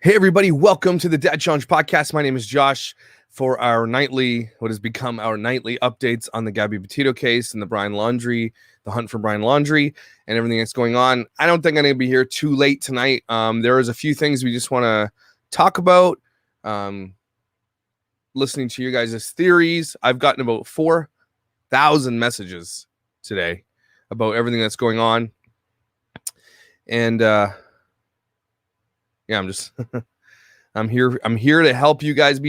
Hey, everybody. Welcome to the Dad Challenge podcast. My name is Josh for our what has become our nightly updates on the Gabby Petito case and the hunt for Brian Laundrie and everything that's going on. I don't think I'm going to be here too late tonight. There is a few things we just want to talk about. Listening to you guys' theories. I've gotten about 4,000 messages today about everything that's going on. And, yeah, I'm here to help you guys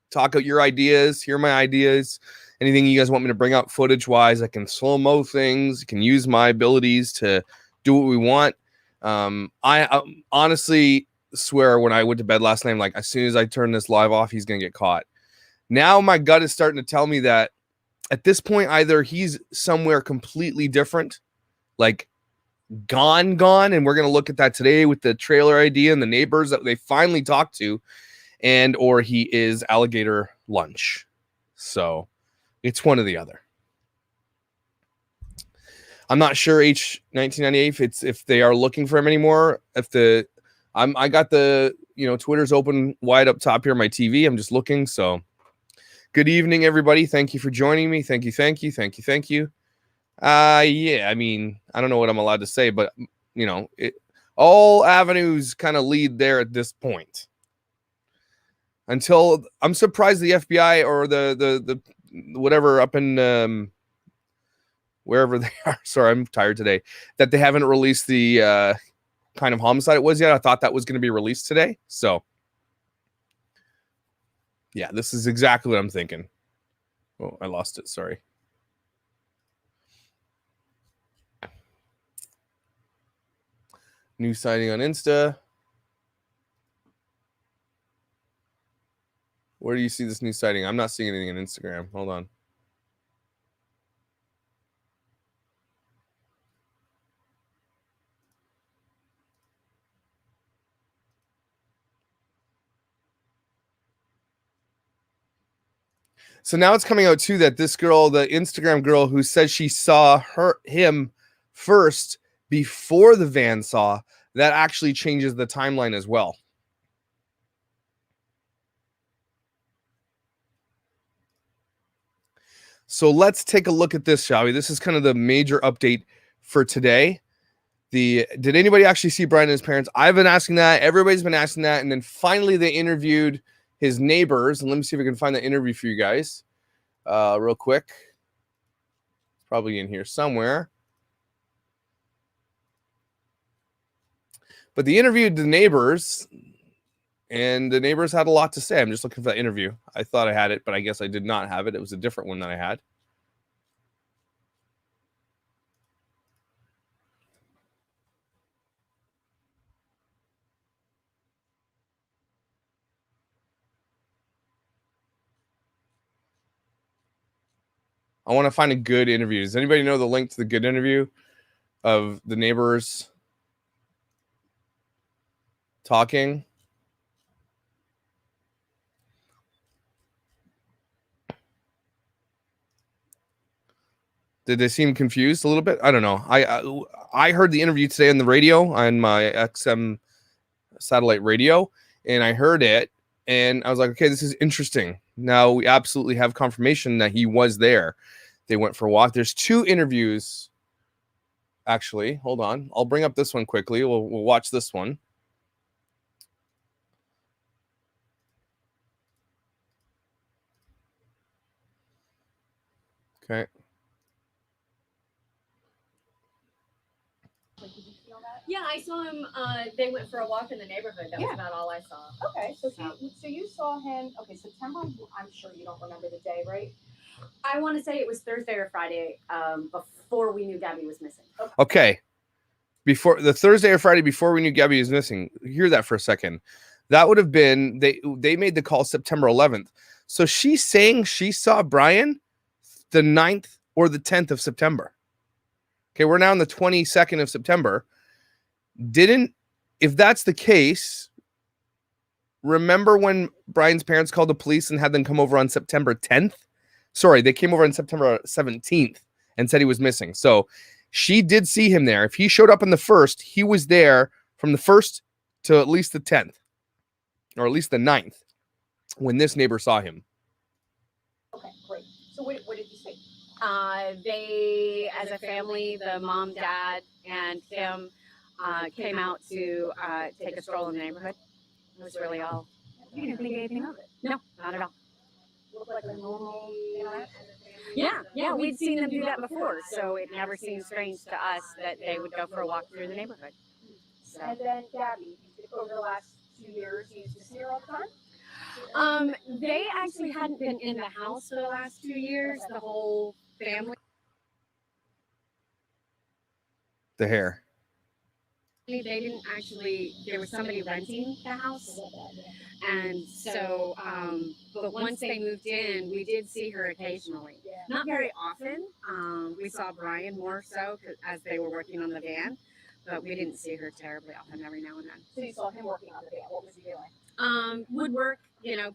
talk out your ideas, hear my ideas, anything you guys want me to bring up footage wise. I can slow-mo things, can use my abilities to do what we want. I honestly swear when I went to bed last night, I'm like, as soon as I turn this live off, he's gonna get caught. Now my gut is starting to tell me that at this point, either he's somewhere completely different, like gone, and we're going to look at that today with the trailer ID and the neighbors that they finally talked to, and or he is alligator lunch. So it's one or the other. I'm not sure H1998 if they are looking for him anymore. I got the Twitter's open wide up top here on my TV. I'm just looking. So good evening, everybody. Thank you for joining me. Thank you. Yeah, I mean, I don't know what I'm allowed to say, but all avenues kind of lead there at this point. Until I'm surprised the FBI or the whatever up in wherever they are. Sorry, I'm tired today. That they haven't released the kind of homicide it was yet. I thought that was going to be released today. So yeah, this is exactly what I'm thinking. Oh, I lost it. Sorry. New sighting on Insta. Where do you see this new sighting? I'm not seeing anything on Instagram. Hold on. So now it's coming out too that this girl, the Instagram girl who said she saw him first before the van saw, that actually changes the timeline as well. So let's take a look at this, shall we? This is kind of the major update for today. Did anybody actually see Brian and his parents? I've been asking that. Everybody's been asking that. And then finally they interviewed his neighbors. And let me see if I can find that interview for you guys real quick. It's probably in here somewhere. But they interviewed the neighbors, and the neighbors had a lot to say. I'm just looking for that interview. I thought I had it, but I guess I did not have it. It was a different one that I had. I want to find a good interview. Does anybody know the link to the good interview of the neighbors talking? Did they seem confused a little bit? I don't know. I heard the interview today on the radio, on my XM satellite radio, and I heard it, and I was like, okay, this is interesting. Now we absolutely have confirmation that he was there. They went for a walk. There's two interviews, actually. Hold on. I'll bring up this one quickly. We'll watch this one. Okay. Yeah, I saw him. They went for a walk in the neighborhood. That was about all I saw. Okay, so you saw him. Okay, September. I'm sure you don't remember the day, right? I want to say it was Thursday or Friday, before we knew Gabby was missing. Okay. Before the Thursday or Friday before we knew Gabby was missing. Hear that for a second. That would have been they made the call September 11th. So she's saying she saw Brian the 9th or the 10th of September. Okay, we're now on the 22nd of September. If that's the case, remember when Brian's parents called the police and had them come over on September 10th? Sorry, they came over on September 17th and said he was missing. So she did see him there. If he showed up on the 1st, he was there from the 1st to at least the 10th or at least the 9th when this neighbor saw him. Okay, great. So what did you say? They, as a family, the mom, dad, and him, came out to take a stroll in the neighborhood. It was really all. You didn't think anything of it? No, not at all. Looked like a normal interaction. Yeah, we'd seen them do that before, so it never seemed strange to us that they would go for a walk through the neighborhood. So. And then Gabby, over the last 2 years, you used to see her all the time? They actually hadn't been in the house for the last 2 years, the whole family. The hair. They didn't actually, there was somebody renting the house. And so, but once they moved in, we did see her occasionally. Not very often. We saw Brian more so as they were working on the van, but we didn't see her terribly often, every now and then. So you saw him working on the van. What was he doing? Woodwork,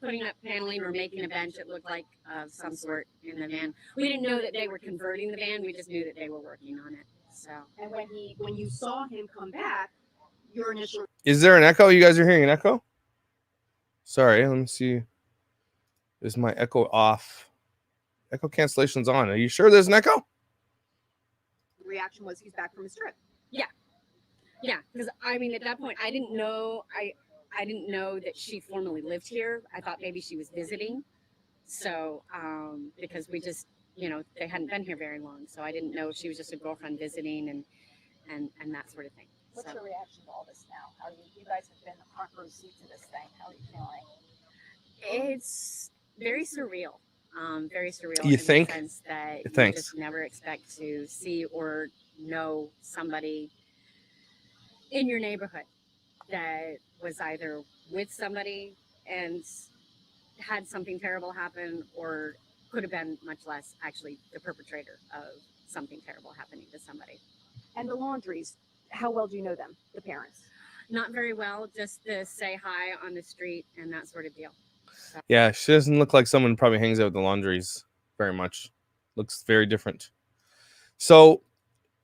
putting up paneling or making a bench, it looked like of some sort in the van. We didn't know that they were converting the van, we just knew that they were working on it. So. And when you saw him come back, your initial... Is there an echo? You guys are hearing an echo? Sorry, let me see. Is my echo off? Echo cancellation's on. Are you sure there's an echo? reaction was he's back from his trip? Yeah, because I mean, at that point, I didn't know. I didn't know that she formally lived here. I thought maybe she was visiting. So, because we just, they hadn't been here very long, so I didn't know if she was just a girlfriend visiting and that sort of thing. What's So. your reaction to all this now? How you guys have been the front row seat to this thing. How are you feeling? It's very surreal. Very surreal. You in think? The sense that you Thanks. just never expect to see or know somebody in your neighborhood that was either with somebody and had something terrible happen, or could have been, much less, actually the perpetrator of something terrible happening to somebody. And the Laundries, how well do you know them, the parents? Not very well, just to say hi on the street and that sort of deal. So. Yeah, she doesn't look like someone who probably hangs out with the Laundries very much. Looks very different. So,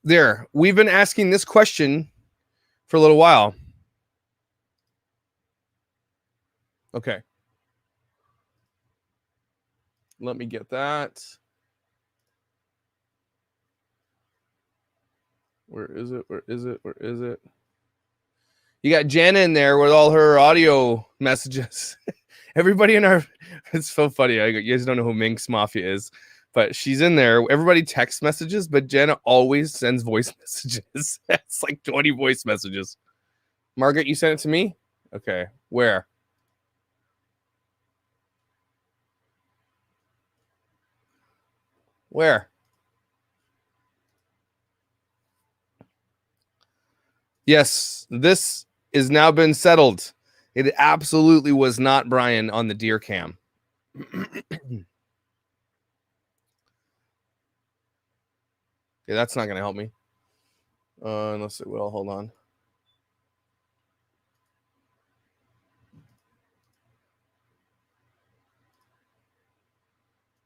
we've been asking this question for a little while. Okay. Let me get that. Where is it? Where is it? Where is it? You got Jenna in there with all her audio messages. Everybody in our... It's so funny. You guys don't know who Minx Mafia is, but she's in there. Everybody text messages, but Jenna always sends voice messages. It's like 20 voice messages. Margaret, you sent it to me? Okay. Where? Where? Yes, this is now been settled. It absolutely was not Brian on the deer cam. Okay, that's not going to help me. Unless it will. Hold on.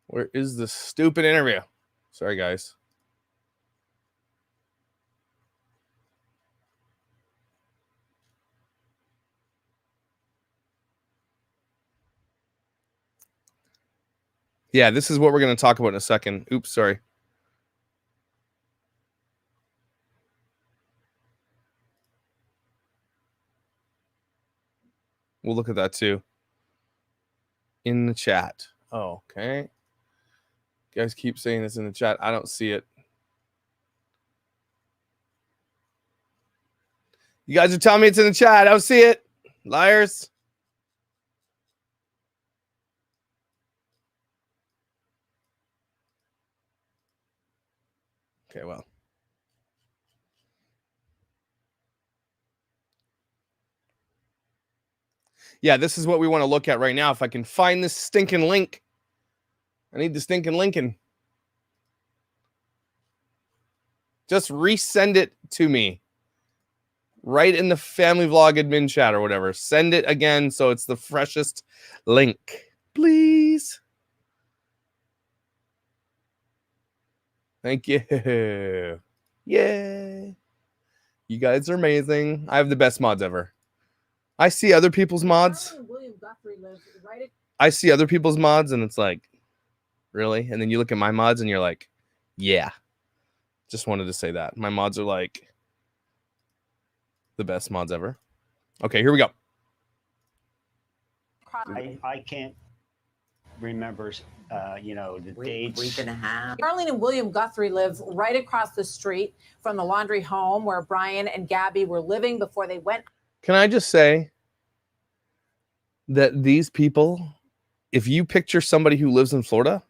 Where is this stupid interview? Sorry, guys. Yeah, this is what we're going to talk about in a second. Oops, sorry. We'll look at that too. In the chat. Oh, okay. You guys keep saying this in the chat. I don't see it. You guys are telling me it's in the chat. I don't see it. Liars. Okay, well. Yeah, this is what we want to look at right now. If I can find this stinking link. I need the stinking Lincoln. Just resend it to me. Right in the family vlog admin chat or whatever. Send it again so it's the freshest link. Please. Thank you. Yay. You guys are amazing. I have the best mods ever. I see other people's mods. Charlie and William Guthrie live right I see other people's mods, and it's like, really? And then you look at my mods, and you're like, yeah. Just wanted to say that. My mods are like the best mods ever. Okay, here we go. I can't remember, the dates. Week and a half. Charlene and William Guthrie live right across the street from the laundry home where Brian and Gabby were living before they went Can I just say that these people, if you picture somebody who lives in Florida,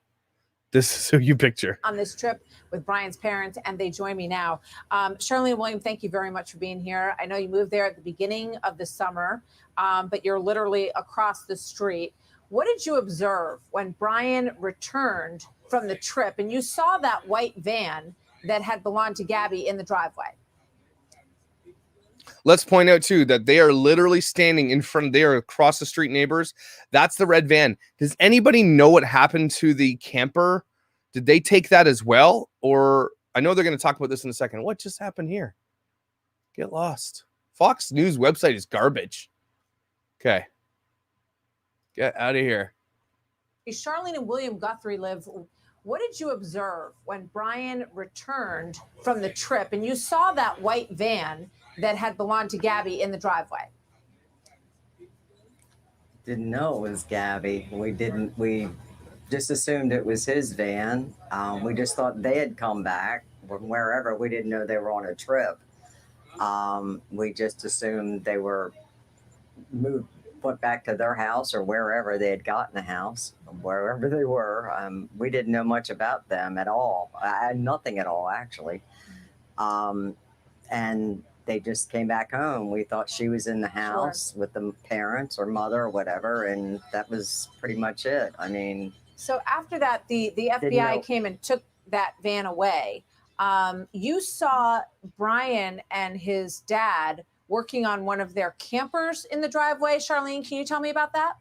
this is who you picture. on this trip with Brian's parents, and they join me now. Charlene and William, thank you very much for being here. I know you moved there at the beginning of the summer, but you're literally across the street. What did you observe when Brian returned from the trip and you saw that white van that had belonged to Gabby in the driveway? Let's point out too that they are literally standing in front. They are across the street neighbors. That's the red van. Does anybody know what happened to the camper? Did they take that as well? Or I know they're going to talk about this in a second. What just happened here? Get lost. Fox News website is garbage. Okay. Get out of here. Charlene and William Guthrie live. What did you observe when Brian returned from the trip and you saw that white van that had belonged to Gabby in the driveway? Didn't know it was Gabby. We just assumed it was his van. We just thought they had come back from wherever. We didn't know they were on a trip. We just assumed they were went back to their house or wherever they had gotten a house, wherever they were. We didn't know much about them at all. Nothing at all, actually. And they just came back home. We thought she was in the house with the parents or mother or whatever, and that was pretty much it. I mean, so after that, the FBI came and took that van away. You saw Brian and his dad working on one of their campers in the driveway. Charlene, can you tell me about that?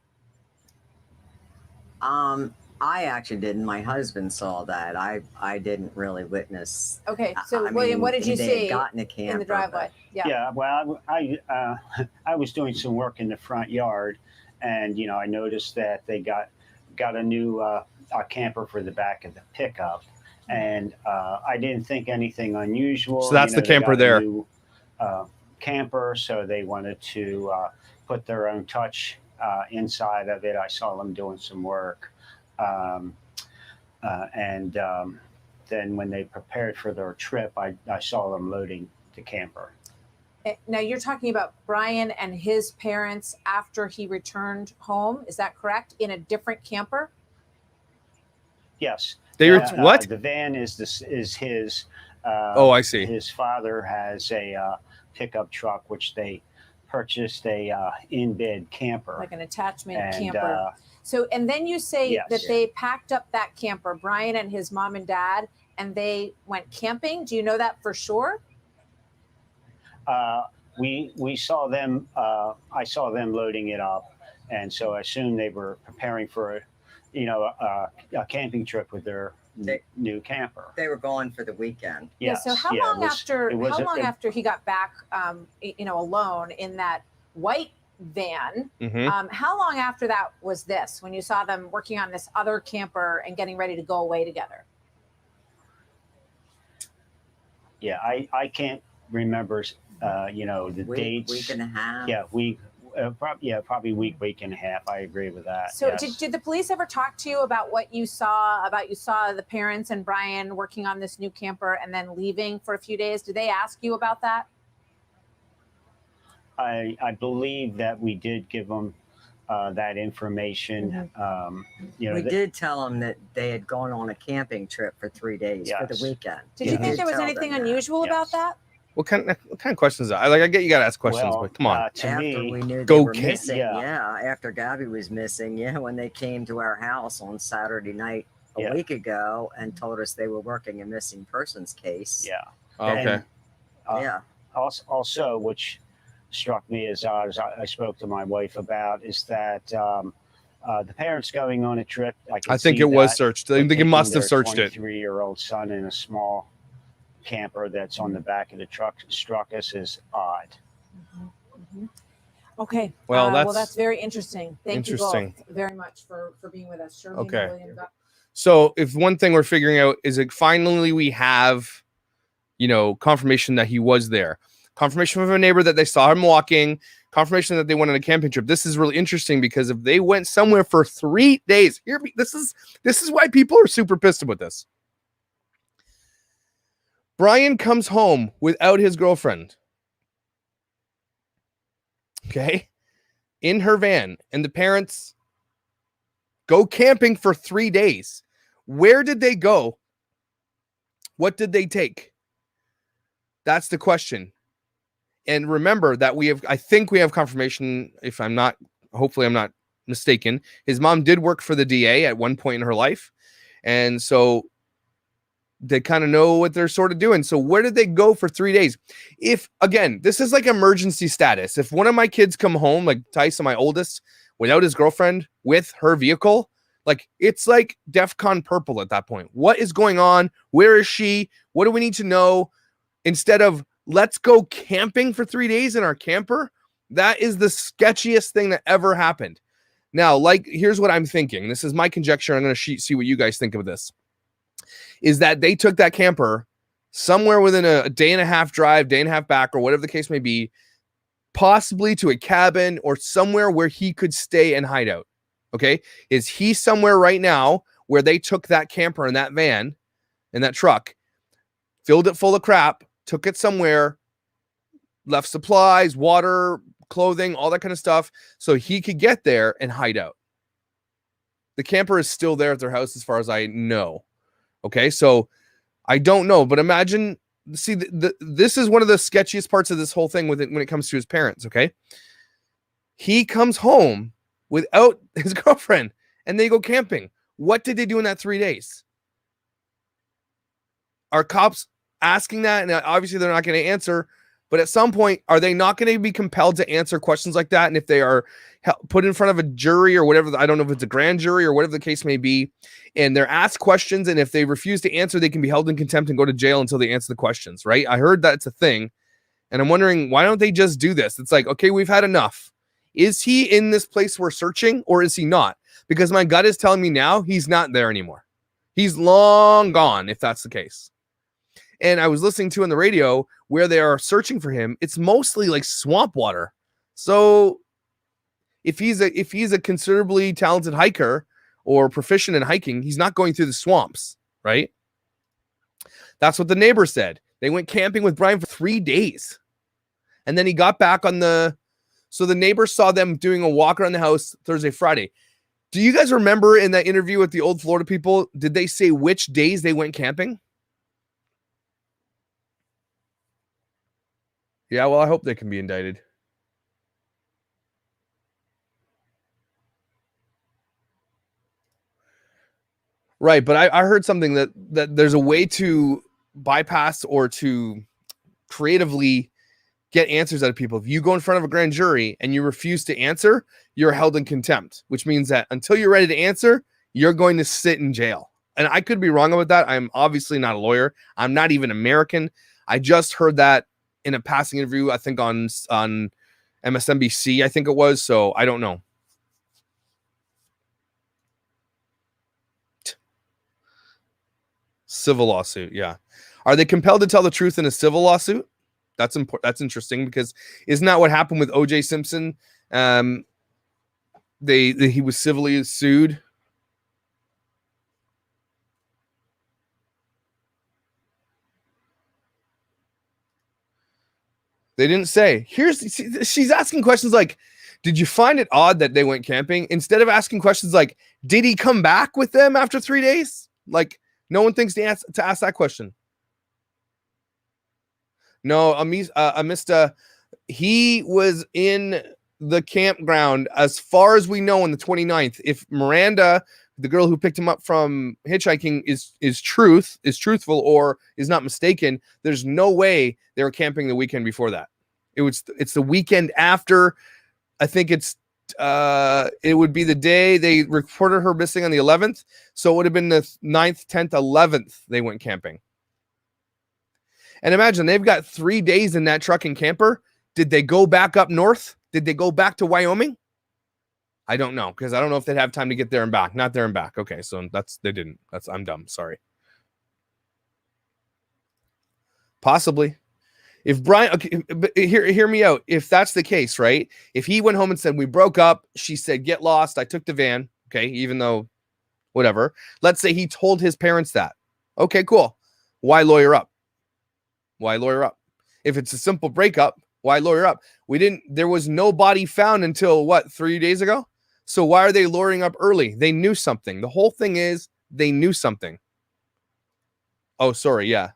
I actually didn't. My husband saw that. I didn't really witness. Okay, so William, what did you see gotten a camper, in the driveway? Yeah, well, I was doing some work in the front yard, and I noticed that they got a new camper for the back of the pickup, and I didn't think anything unusual. So that's the camper there. New, camper, so they wanted to put their own touch inside of it. I saw them doing some work, and then when they prepared for their trip, I saw them loading the camper. Now you're talking about Brian and his parents after he returned home. Is that correct? In a different camper? Yes. They were what? The van is his. Oh, I see. His father has a pickup truck, which they purchased a in-bed camper, like an attachment camper. So, and then you say that they packed up that camper, Brian and his mom and dad, and they went camping. Do you know that for sure? We saw them. I saw them loading it up, and so I assumed they were preparing for a camping trip with their new camper. They were gone for the weekend. Yes. Yeah. So how long after he got back, alone in that white van? Mm-hmm. How long after that was this? When you saw them working on this other camper and getting ready to go away together? Yeah, I can't remember. The dates. Week and a half. Yeah, probably week and a half. I agree with that. So yes. did the police ever talk to you about what you saw? You saw the parents and Brian working on this new camper and then leaving for a few days. Did they ask you about that? I believe that we did give them that information. Mm-hmm. We did tell them that they had gone on a camping trip for 3 days for the weekend. Did you think there was anything unusual about that? What kind of questions? I get you got to ask questions, but come on. After we knew they were missing, after Gabby was missing, when they came to our house on Saturday night a week ago and told us they were working a missing persons case. Yeah. Okay. And, also, which struck me as odd, as I spoke to my wife about, is that the parents going on a trip. I think it was searched. I think it must have searched it. 23-year-old son in a small camper that's on the back of the truck struck us as odd. Mm-hmm. Okay. Well, that's very interesting. Thank you both very much for being with us. Shirley and William. So if one thing we're figuring out is that finally we have, confirmation that he was there. Confirmation from a neighbor that they saw him walking. Confirmation that they went on a camping trip. This is really interesting because if they went somewhere for 3 days, this is why people are super pissed about this. Brian comes home without his girlfriend. Okay? In her van, and the parents go camping for 3 days. Where did they go? What did they take? That's the question. And remember that I think we have confirmation, hopefully I'm not mistaken. His mom did work for the DA at one point in her life. And so they kind of know what they're sort of doing. So where did they go for 3 days? If, again, this is like emergency status. If one of my kids come home, like Tyson, my oldest, without his girlfriend, with her vehicle, like it's like DEFCON purple at that point. What is going on? Where is she? What do we need to know? Instead of let's go camping for 3 days in our camper. That is the sketchiest thing that ever happened. Now, here's what I'm thinking. This is my conjecture. I'm going to see what you guys think of this. Is that they took that camper somewhere within a day and a half drive, day and a half back, or whatever the case may be, possibly to a cabin or somewhere where he could stay and hide out. Okay. Is he somewhere right now where they took that camper and that van and that truck, filled it full of crap, took it somewhere, left supplies, water, clothing, all that kind of stuff, so he could get there and hide out? The camper is still there at their house as far as I know. Okay, so I don't know, but imagine, see, this is one of the sketchiest parts of this whole thing when it comes to his parents, okay? He comes home without his girlfriend, and they go camping. What did they do in that 3 days? Are cops asking that? And obviously they're not going to answer, but at some point, are they not going to be compelled to answer questions like that? And if they are put in front of a jury or whatever, I don't know if it's a grand jury or whatever the case may be, and they're asked questions, and if they refuse to answer, they can be held in contempt and go to jail until they answer the questions, right? I heard that's a thing, and I'm wondering, why don't they just do this? It's like, okay, we've had enough. Is he in this place we're searching, or is he not? Because my gut is telling me now he's not there anymore. He's long gone, if that's the case. And I was listening to on the radio where they are searching for him. It's mostly like swamp water. So if he's a considerably talented hiker or proficient in hiking, he's not going through the swamps, right? That's what the neighbor said. They went camping with Brian for 3 days. And then he got back so the neighbor saw them doing a walk around the house Thursday, Friday. Do you guys remember in that interview with the old Florida people, did they say which days they went camping? Yeah, well, I hope they can be indicted. Right, but I heard something that there's a way to bypass or to creatively get answers out of people. If you go in front of a grand jury and you refuse to answer, you're held in contempt, which means that until you're ready to answer, you're going to sit in jail. And I could be wrong about that. I'm obviously not a lawyer. I'm not even American. I just heard that in a passing interview, I think on MSNBC, I think it was. So I don't know. Civil lawsuit, yeah. Are they compelled to tell the truth in a civil lawsuit? That's important. That's interesting, because isn't that what happened with O.J. Simpson? He was civilly sued. They didn't say. She's asking questions like, did you find it odd that they went camping? Instead of asking questions like, did he come back with them after 3 days? Like, no one thinks to ask that question. No, Amista, he was in the campground as far as we know on the 29th. If Miranda, the girl who picked him up from hitchhiking, is truthful or is not mistaken, there's no way they were camping the weekend before that. It's the weekend after. I think it would be the day they reported her missing on the 11th. So it would have been the 9th, 10th, 11th they went camping. And imagine they've got 3 days in that truck and camper. Did they go back up north? Did they go back to Wyoming? I don't know, because I don't know if they'd have time to get there and back. Not there and back. Okay, so they didn't. I'm dumb. Sorry. Possibly. If Brian, okay, but hear me out. If that's the case, right? If he went home and said, we broke up, she said, get lost, I took the van, okay, even though, whatever. Let's say he told his parents that. Okay, cool. Why lawyer up? Why lawyer up? If it's a simple breakup, why lawyer up? There was no body found until what, 3 days ago? So why are they lawyering up early? They knew something. The whole thing is they knew something. Oh, sorry, yeah.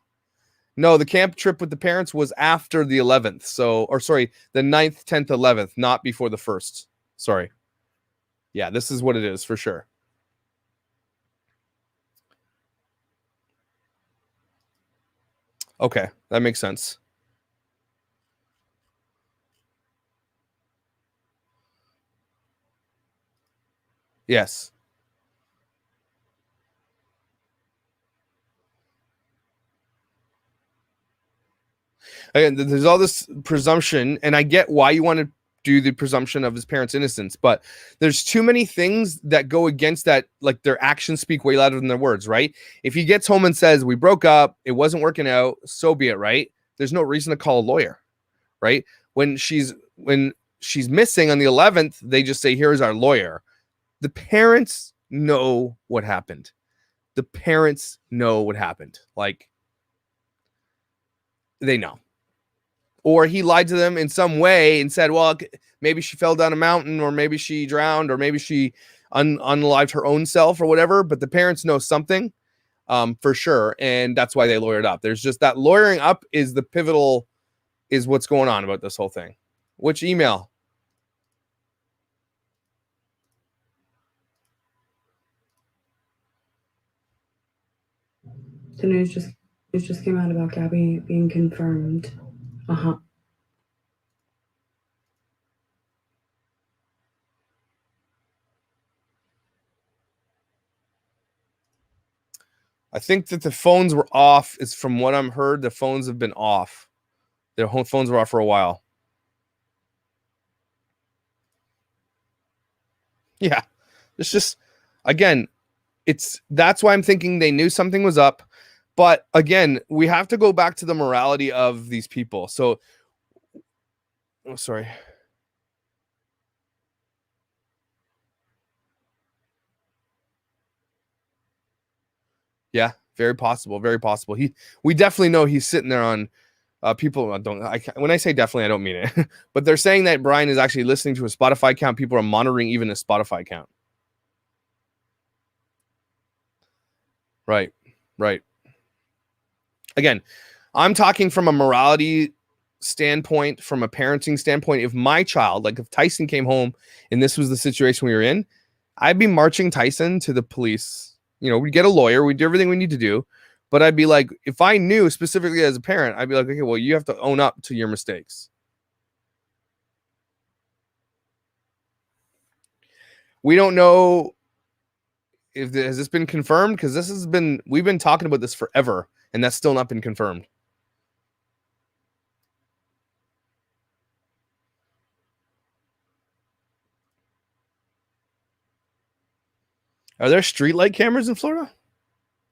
No, the camp trip with the parents was after the 11th. So, or sorry, the 9th, 10th, 11th, not before the 1st. Sorry. Yeah, this is what it is for sure. Okay, that makes sense. Yes. Again, there's all this presumption, and I get why you want to do the presumption of his parents' innocence, but there's too many things that go against that. Like, their actions speak way louder than their words, right? If he gets home and says, we broke up, it wasn't working out, so be it, right? There's no reason to call a lawyer, right? When she's missing on the 11th, they just say, here's our lawyer. The parents know what happened. The parents know what happened. Like, they know. Or he lied to them in some way and said, well, maybe she fell down a mountain, or maybe she drowned, or maybe she unalived her own self or whatever. But the parents know something for sure. And that's why they lawyered up. There's just that lawyering up is the pivotal, is what's going on about this whole thing. Which email? The news just came out about Gabby being confirmed. Uh-huh. I think that the phones were off. Is from what I'm heard, the phones have been off. Their home phones were off for a while. Yeah. It's just, again, that's why I'm thinking they knew something was up. But again, we have to go back to the morality of these people. So, oh, sorry. Yeah, very possible. Very possible. We definitely know he's sitting there on people. When I say definitely, I don't mean it. But they're saying that Brian is actually listening to a Spotify account. People are monitoring even a Spotify account. Right. Again, I'm talking from a morality standpoint, from a parenting standpoint. If my child, like if Tyson came home and this was the situation we were in, I'd be marching Tyson to the police. You know, we'd get a lawyer, we'd do everything we need to do. But I'd be like, if I knew specifically as a parent, I'd be like, okay, well, you have to own up to your mistakes. We don't know if has this been confirmed, because we've been talking about this forever, and that's still not been confirmed. Are there streetlight cameras in Florida?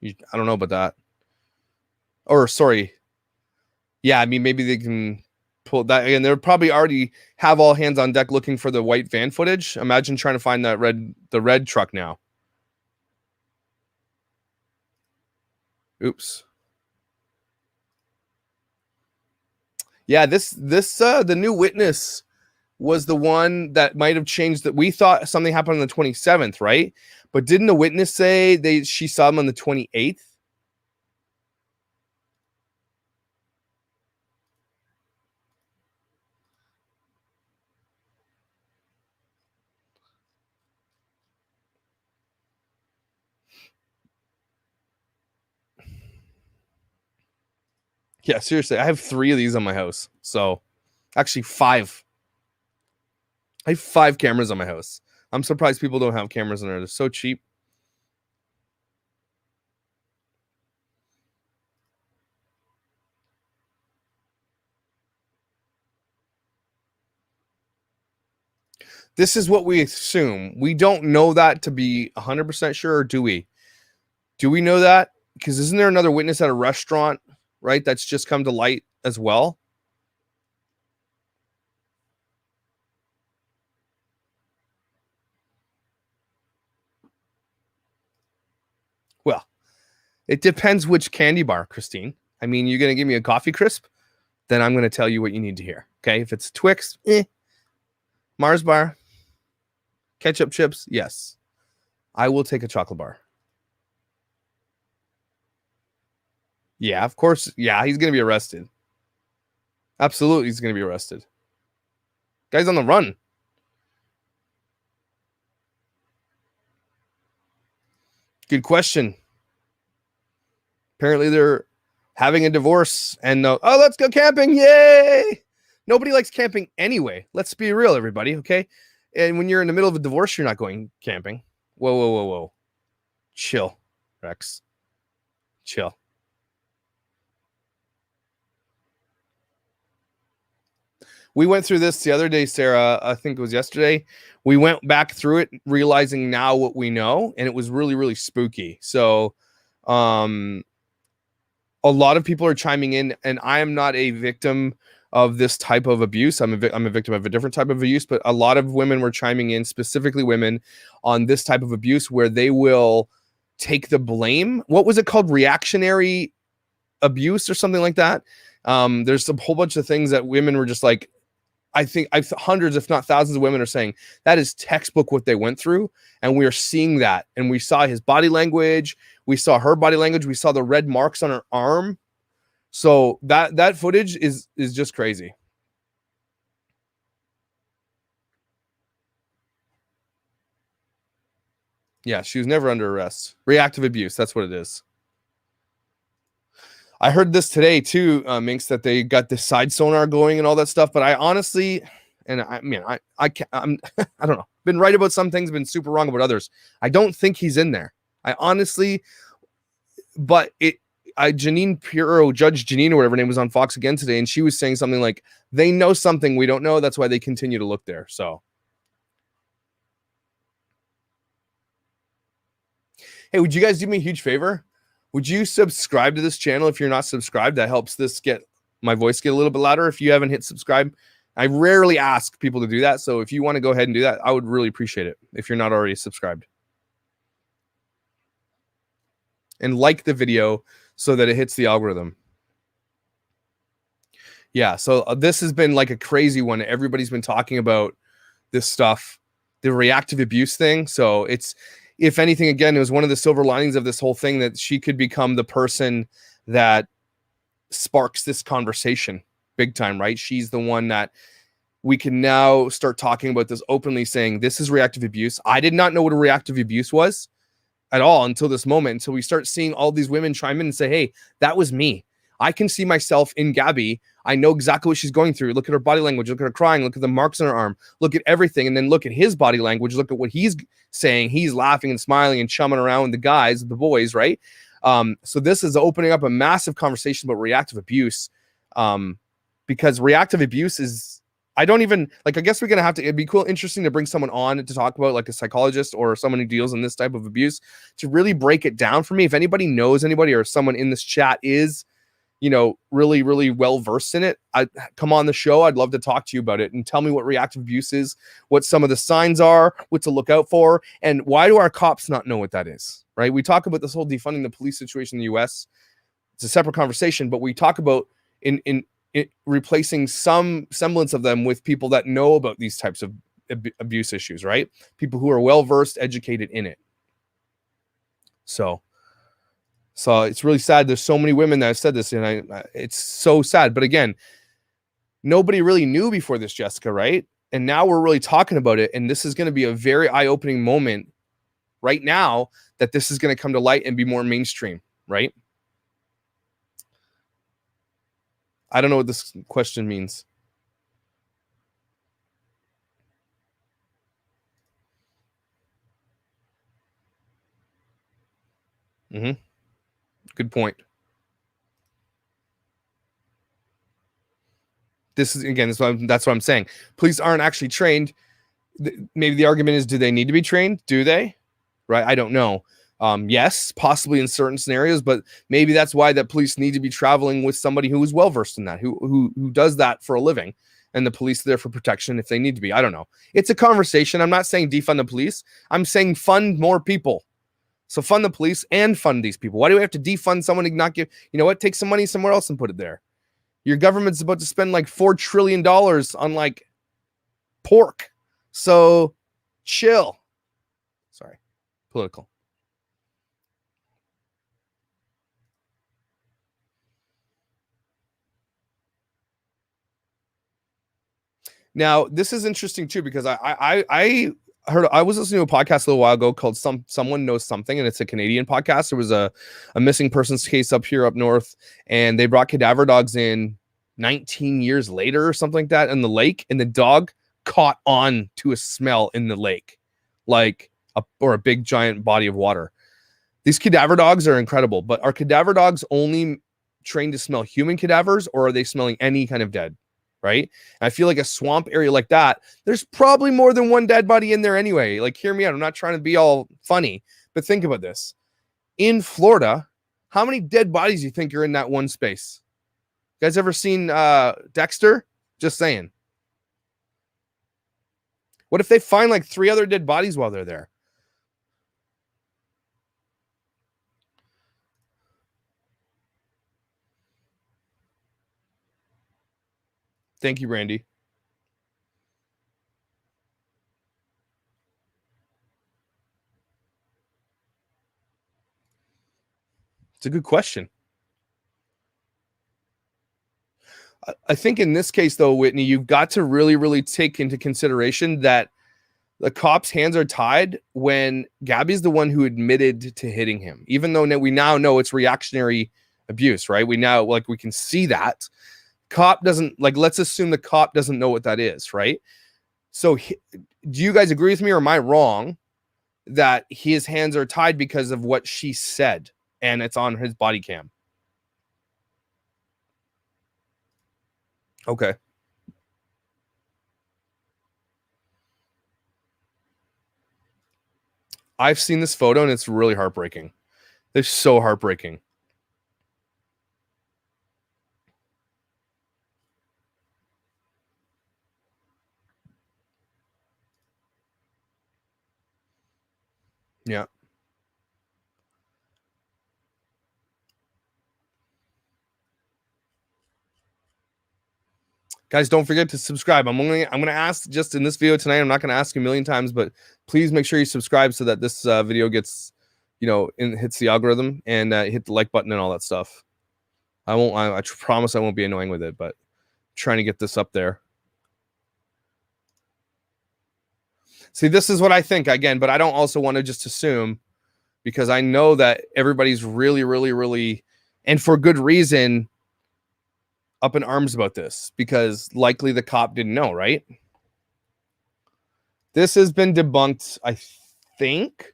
I don't know about that. Or sorry. Yeah, I mean, maybe they can pull that again. They'll probably already have all hands on deck looking for the white van footage. Imagine trying to find the red truck now. Oops. Yeah, the new witness was the one that might have changed that. We thought something happened on the 27th, right? But didn't the witness say she saw him on the 28th? Yeah, seriously. I have 3 of these on my house. So actually 5. I have 5 cameras on my house. I'm surprised people don't have cameras in there. They're so cheap. This is what we assume. We don't know that to be 100% sure, or do we? Do we know that? Because isn't there another witness at a restaurant, right, that's just come to light as well? Well, it depends which candy bar, Christine. I mean, you're going to give me a coffee crisp? Then I'm going to tell you what you need to hear. Okay? If it's Twix, Mars bar, ketchup chips, yes. I will take a chocolate bar. Yeah, of course. Yeah, he's going to be arrested. Absolutely, he's going to be arrested. Guy's on the run. Good question. Apparently they're having a divorce and let's go camping. Yay. Nobody likes camping anyway. Let's be real, everybody. Okay. And when you're in the middle of a divorce, you're not going camping. Whoa. Chill, Rex. Chill. We went through this the other day, Sarah. I think it was yesterday. We went back through it, realizing now what we know, and it was really, really spooky. So, a lot of people are chiming in, and I am not a victim of this type of abuse. I'm a victim of a different type of abuse, but a lot of women were chiming in, specifically women, on this type of abuse where they will take the blame. What was it called? Reactionary abuse or something like that. There's a whole bunch of things that women were just like, I think hundreds, if not thousands of women are saying that is textbook what they went through. And we are seeing that. And we saw his body language. We saw her body language. We saw the red marks on her arm. So that footage is just crazy. Yeah, she was never under arrest. Reactive abuse. That's what it is. I heard this today too, Minx, that they got the side sonar going and all that stuff. But I honestly, and I mean, I don't know. Been right about some things, been super wrong about others. I don't think he's in there. I honestly, but Janine Pirro, Judge Janine or whatever her name, was on Fox again today, and she was saying something like they know something we don't know. That's why they continue to look there. So, hey, would you guys do me a huge favor? Would you subscribe to this channel if you're not subscribed? That helps this get my voice get a little bit louder. If you haven't hit subscribe, I rarely ask people to do that. So if you want to go ahead and do that, I would really appreciate it if you're not already subscribed. And like the video so that it hits the algorithm. Yeah, so this has been like a crazy one. Everybody's been talking about this stuff, the reactive abuse thing. So it's, if anything, again, it was one of the silver linings of this whole thing that she could become the person that sparks this conversation big time, right? She's the one that we can now start talking about this openly, saying this is reactive abuse. I did not know what a reactive abuse was at all until this moment, until we start seeing all these women chime in and say, hey, that was me. I can see myself in Gabby. I know exactly what she's going through. Look at her body language. Look at her crying. Look at the marks on her arm. Look at everything. And then look at his body language. Look at what he's saying. He's laughing and smiling and chumming around with the guys, the boys, right? So this is opening up a massive conversation about reactive abuse, because reactive abuse is, I don't even, like, I guess we're going to have to, it'd be cool, interesting to bring someone on to talk about, like a psychologist or someone who deals in this type of abuse, to really break it down for me. If anybody knows anybody, or someone in this chat is, you know, really, really well versed in it, I come on the show. I'd love to talk to you about it and tell me what reactive abuse is, what some of the signs are, what to look out for, and why do our cops not know what that is, right? We talk about this whole defunding the police situation in the US. It's a separate conversation, but we talk about in replacing some semblance of them with people that know about these types of abuse issues, right? People who are well versed, educated in it. So it's really sad. There's so many women that have said this, and it's so sad. But again, nobody really knew before this, Jessica, right? And now we're really talking about it, and this is going to be a very eye-opening moment right now that this is going to come to light and be more mainstream, right? I don't know what this question means. Good point. This is, again, that's what I'm saying. Police aren't actually trained. maybe the argument is, do they need to be trained? Do they? Right? I don't know. Yes, possibly in certain scenarios, but maybe that's why that police need to be traveling with somebody who is well versed in that, who does that for a living, and the police are there for protection if they need to be. I don't know. It's a conversation. I'm not saying defund the police. I'm saying fund more people. So fund the police and fund these people. Why do we have to defund someone and not give? You know what? Take some money somewhere else and put it there. Your government's about to spend like $4 trillion on like pork. So chill. Sorry. Political. Now, this is interesting too, because I heard, I was listening to a podcast a little while ago called Someone Knows Something, and it's a Canadian podcast. There was a missing persons case up north, and they brought cadaver dogs in 19 years later or something like that in the lake, and the dog caught on to a smell in the lake, like a big giant body of water. These cadaver dogs are incredible, but are cadaver dogs only trained to smell human cadavers, or are they smelling any kind of dead? Right? And I feel like a swamp area like that, there's probably more than one dead body in there anyway. Like, hear me out. I'm not trying to be all funny, but think about this. In Florida, how many dead bodies do you think are in that one space? You guys ever seen Dexter? Just saying. What if they find like 3 other dead bodies while they're there? Thank you, Randy. It's a good question. I think in this case, though, Whitney, you've got to really, really take into consideration that the cop's hands are tied when Gabby's the one who admitted to hitting him, even though we now know it's reactionary abuse, right? We now, like, we can see that. Cop doesn't, like, let's assume the cop doesn't know what that is, right? So do you guys agree with me, or am I wrong that his hands are tied because of what she said and it's on his body cam? Okay. I've seen this photo and it's really heartbreaking. It's so heartbreaking. Yeah. Guys, don't forget to subscribe. I'm gonna ask just in this video tonight. I'm not gonna ask you a million times, but please make sure you subscribe so that this video gets, hits the algorithm, and hit the like button and all that stuff. I promise I won't be annoying with it, but I'm trying to get this up there. See, this is what I think again, but I don't also want to just assume, because I know that everybody's really, really, really, and for good reason, up in arms about this, because likely the cop didn't know, right? This has been debunked, I think.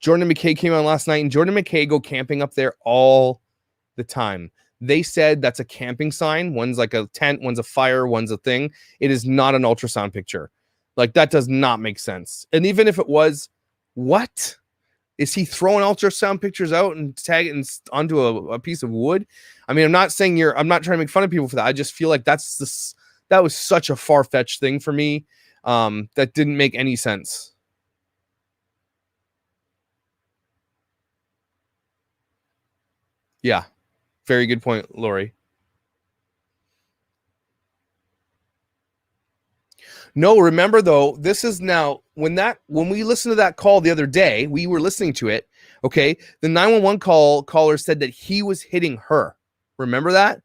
Jordan McKay came on last night, and Jordan McKay go camping up there all the time. They said that's a camping sign. One's like a tent, one's a fire, one's a thing. It is not an ultrasound picture. Like, that does not make sense. And even if it was, what? Is he throwing ultrasound pictures out and tagging onto a piece of wood? I mean, I'm not trying to make fun of people for that. I just feel like that was such a far-fetched thing for me. That didn't make any sense. Yeah. Very good point, Lori. No, remember though, this is now when we listened to that call the other day, we were listening to it. Okay. The 911 caller said that he was hitting her. Remember that?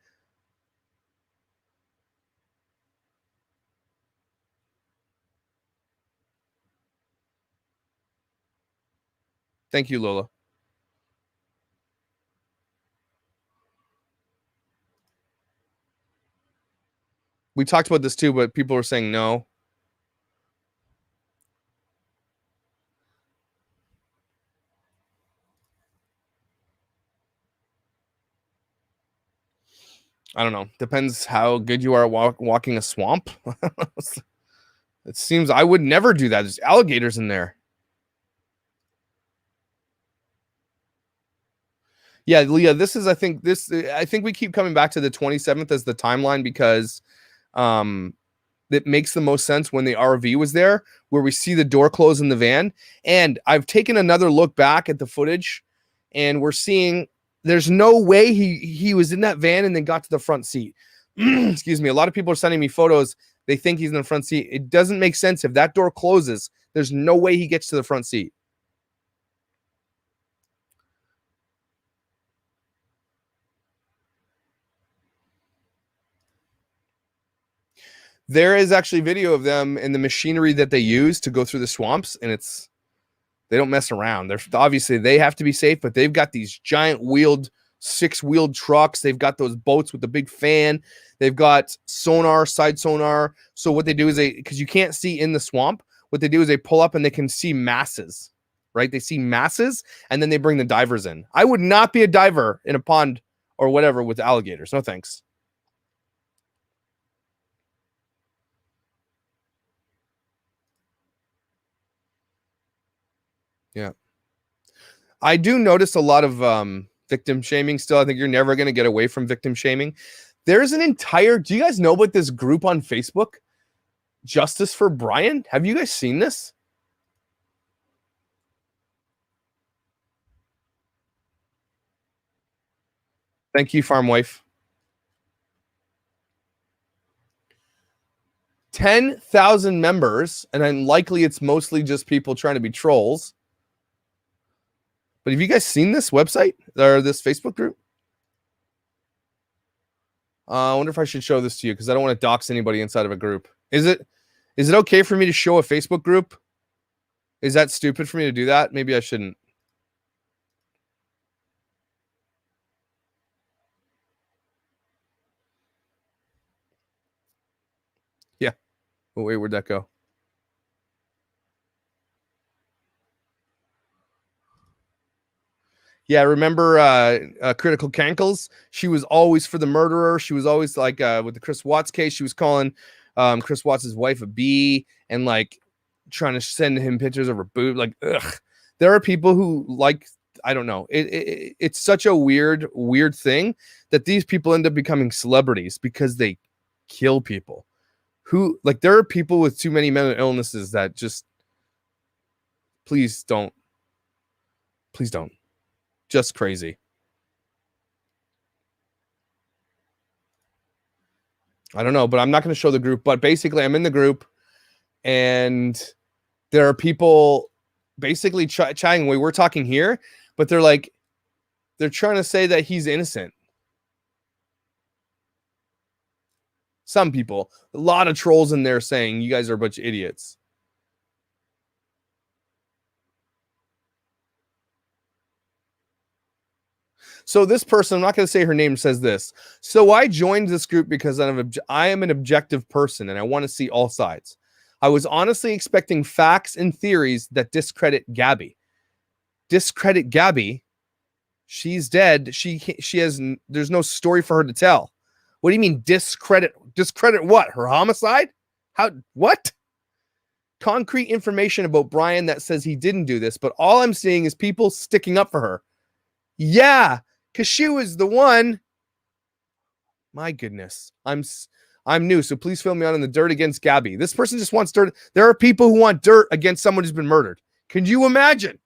Thank you, Lola. We talked about this too, but people were saying no. I don't know. Depends how good you are at walking a swamp. It seems I would never do that. There's alligators in there. Yeah, Leah, this is I think we keep coming back to the 27th as the timeline because it makes the most sense when the RV was there, where we see the door close in the van. And I've taken another look back at the footage, and we're seeing there's no way he was in that van and then got to the front seat. Excuse me. A lot of people are sending me photos. They think he's in the front seat. It doesn't make sense. If that door closes, there's no way he gets to the front seat. There is actually video of them and the machinery that they use to go through the swamps, and they don't mess around. They're obviously they have to be safe, but they've got these giant six-wheeled trucks. They've got those boats with the big fan. They've got sonar, side sonar. So what they do is because you can't see in the swamp, what they do is they pull up and they can see masses, right? They see masses, and then they bring the divers in. I would not be a diver in a pond or whatever with alligators. No thanks. Yeah. I do notice a lot of victim shaming still. I think you're never going to get away from victim shaming. There's an entire, do you guys know about this group on Facebook? Justice for Brian? Have you guys seen this? Thank you, farm wife. 10,000 members, and then likely it's mostly just people trying to be trolls. But have you guys seen this website or this Facebook group? I wonder if I should show this to you because I don't want to dox anybody inside of a group. Is it okay for me to show a Facebook group? Is that stupid for me to do that? Maybe I shouldn't. Yeah. Oh, wait, where'd that go? Yeah, remember Critical Cankles? She was always for the murderer. She was always like with the Chris Watts case, she was calling Chris Watts' wife a bee and like trying to send him pictures of her boob. Like, ugh. There are people who like, I don't know. It's such a weird thing that these people end up becoming celebrities because they kill people. Who like there are people with too many mental illnesses that just please don't. Just crazy. I don't know, but I'm not going to show the group. But basically, I'm in the group, and there are people basically chatting. We're talking here, but they're trying to say that he's innocent. Some people, a lot of trolls in there saying you guys are a bunch of idiots. So this person, I'm not going to say her name, says this. So I joined this group because I am an objective person and I want to see all sides. I was honestly expecting facts and theories that discredit Gabby. Discredit Gabby? She's dead. She has, there's no story for her to tell. What do you mean discredit? Discredit what? Her homicide? How? What? Concrete information about Brian that says he didn't do this, but all I'm seeing is people sticking up for her. Yeah, because she was the one. My goodness. I'm new, so please fill me on in the dirt against Gabby. This person just wants dirt. There are people who want dirt against someone who's been murdered. Can you imagine?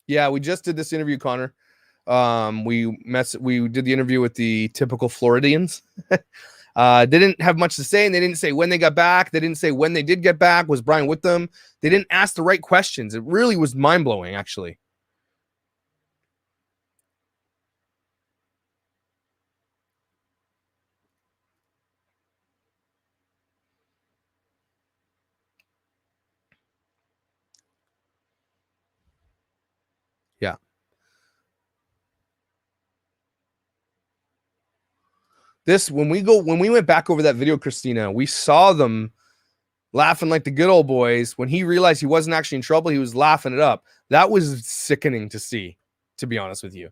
Yeah, we just did this interview, Connor. We did the interview with the typical Floridians. They didn't have much to say, and they didn't say when they got back. They didn't say when they did get back. Was Brian with them? They didn't ask the right questions. It really was mind-blowing, actually. when we went back over that video, Christina, we saw them laughing like the good old boys. When he realized he wasn't actually in trouble, he was laughing it up. That was sickening to see, to be honest with you.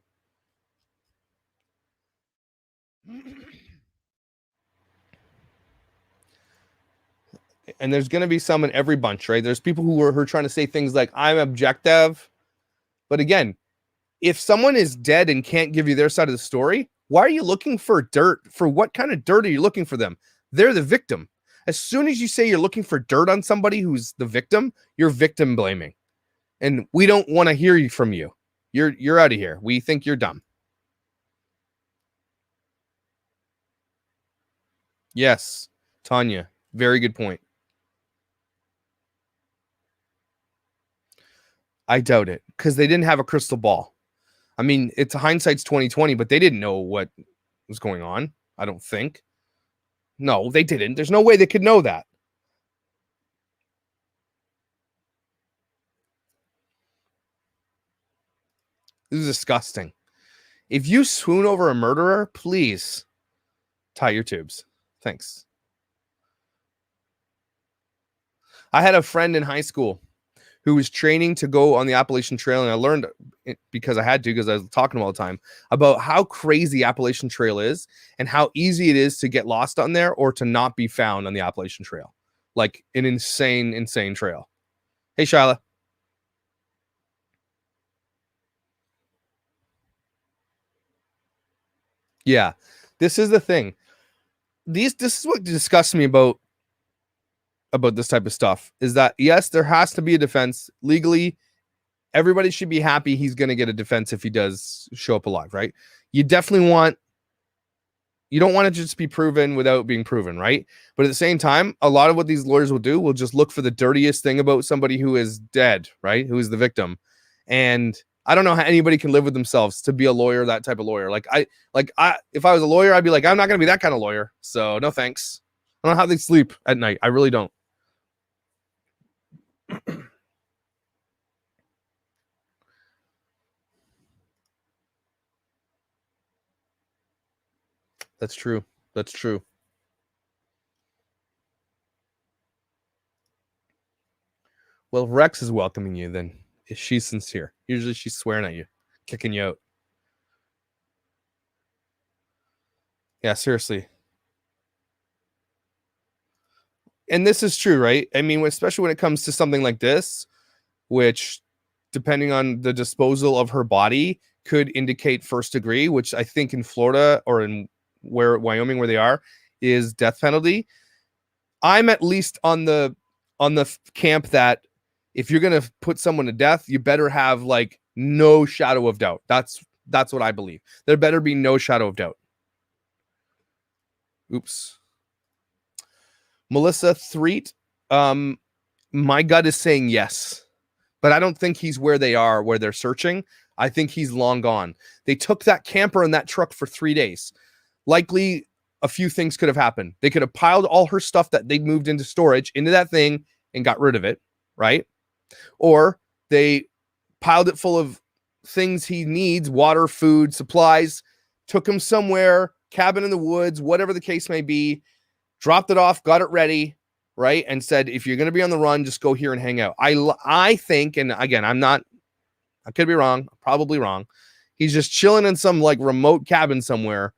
And there's going to be some in every bunch, right? There's people who are trying to say things like, I'm objective. But again, if someone is dead and can't give you their side of the story, why are you looking for dirt? For what kind of dirt are you looking for them? They're the victim. As soon as you say you're looking for dirt on somebody who's the victim, you're victim blaming. And we don't want to hear from you. You're out of here. We think you're dumb. Yes, Tanya, very good point. I doubt it, because they didn't have a crystal ball. I mean, it's hindsight's 2020, but they didn't know what was going on. I don't think. No, they didn't. There's no way they could know that. This is disgusting. If you swoon over a murderer, please tie your tubes. Thanks. I had a friend in high school who was training to go on the Appalachian Trail, and I learned it because I had to, because I was talking to him all the time, about how crazy Appalachian Trail is and how easy it is to get lost on there or to not be found on the Appalachian Trail. Like an insane, insane trail. Hey, Shyla. Yeah, this is the thing. This is what disgusts me about this type of stuff, is that yes, there has to be a defense legally. Everybody should be happy he's going to get a defense if he does show up alive, right? You don't want it to just be proven without being proven, right? But at the same time, a lot of what these lawyers will do will just look for the dirtiest thing about somebody who is dead, right? Who is the victim. And I don't know how anybody can live with themselves to be a lawyer, that type of lawyer. If I was a lawyer, I'd be like, I'm not going to be that kind of lawyer. So no thanks. I don't know how they sleep at night. I really don't. That's true. That's true. Well, if Rex is welcoming you, then she's sincere. Usually she's swearing at you, kicking you out. Yeah, seriously. And this is true, right? I mean, especially when it comes to something like this, which, depending on the disposal of her body, could indicate first degree, which I think in Florida or in Wyoming, where they are, is death penalty. I'm at least on the camp that if you're gonna put someone to death, you better have like no shadow of doubt. That's what I believe. There better be no shadow of doubt. Oops. Melissa Threet, my gut is saying yes, but I don't think he's where they're searching. I think he's long gone. They took that camper and that truck for 3 days. Likely a few things could have happened. They could have piled all her stuff that they moved into storage into that thing and got rid of it, right? Or they piled it full of things he needs, water, food, supplies, took him somewhere, cabin in the woods, whatever the case may be, dropped it off, got it ready, right? And said, if you're going to be on the run, just go here and hang out. I think, and again, I could be wrong, probably wrong. He's just chilling in some like remote cabin somewhere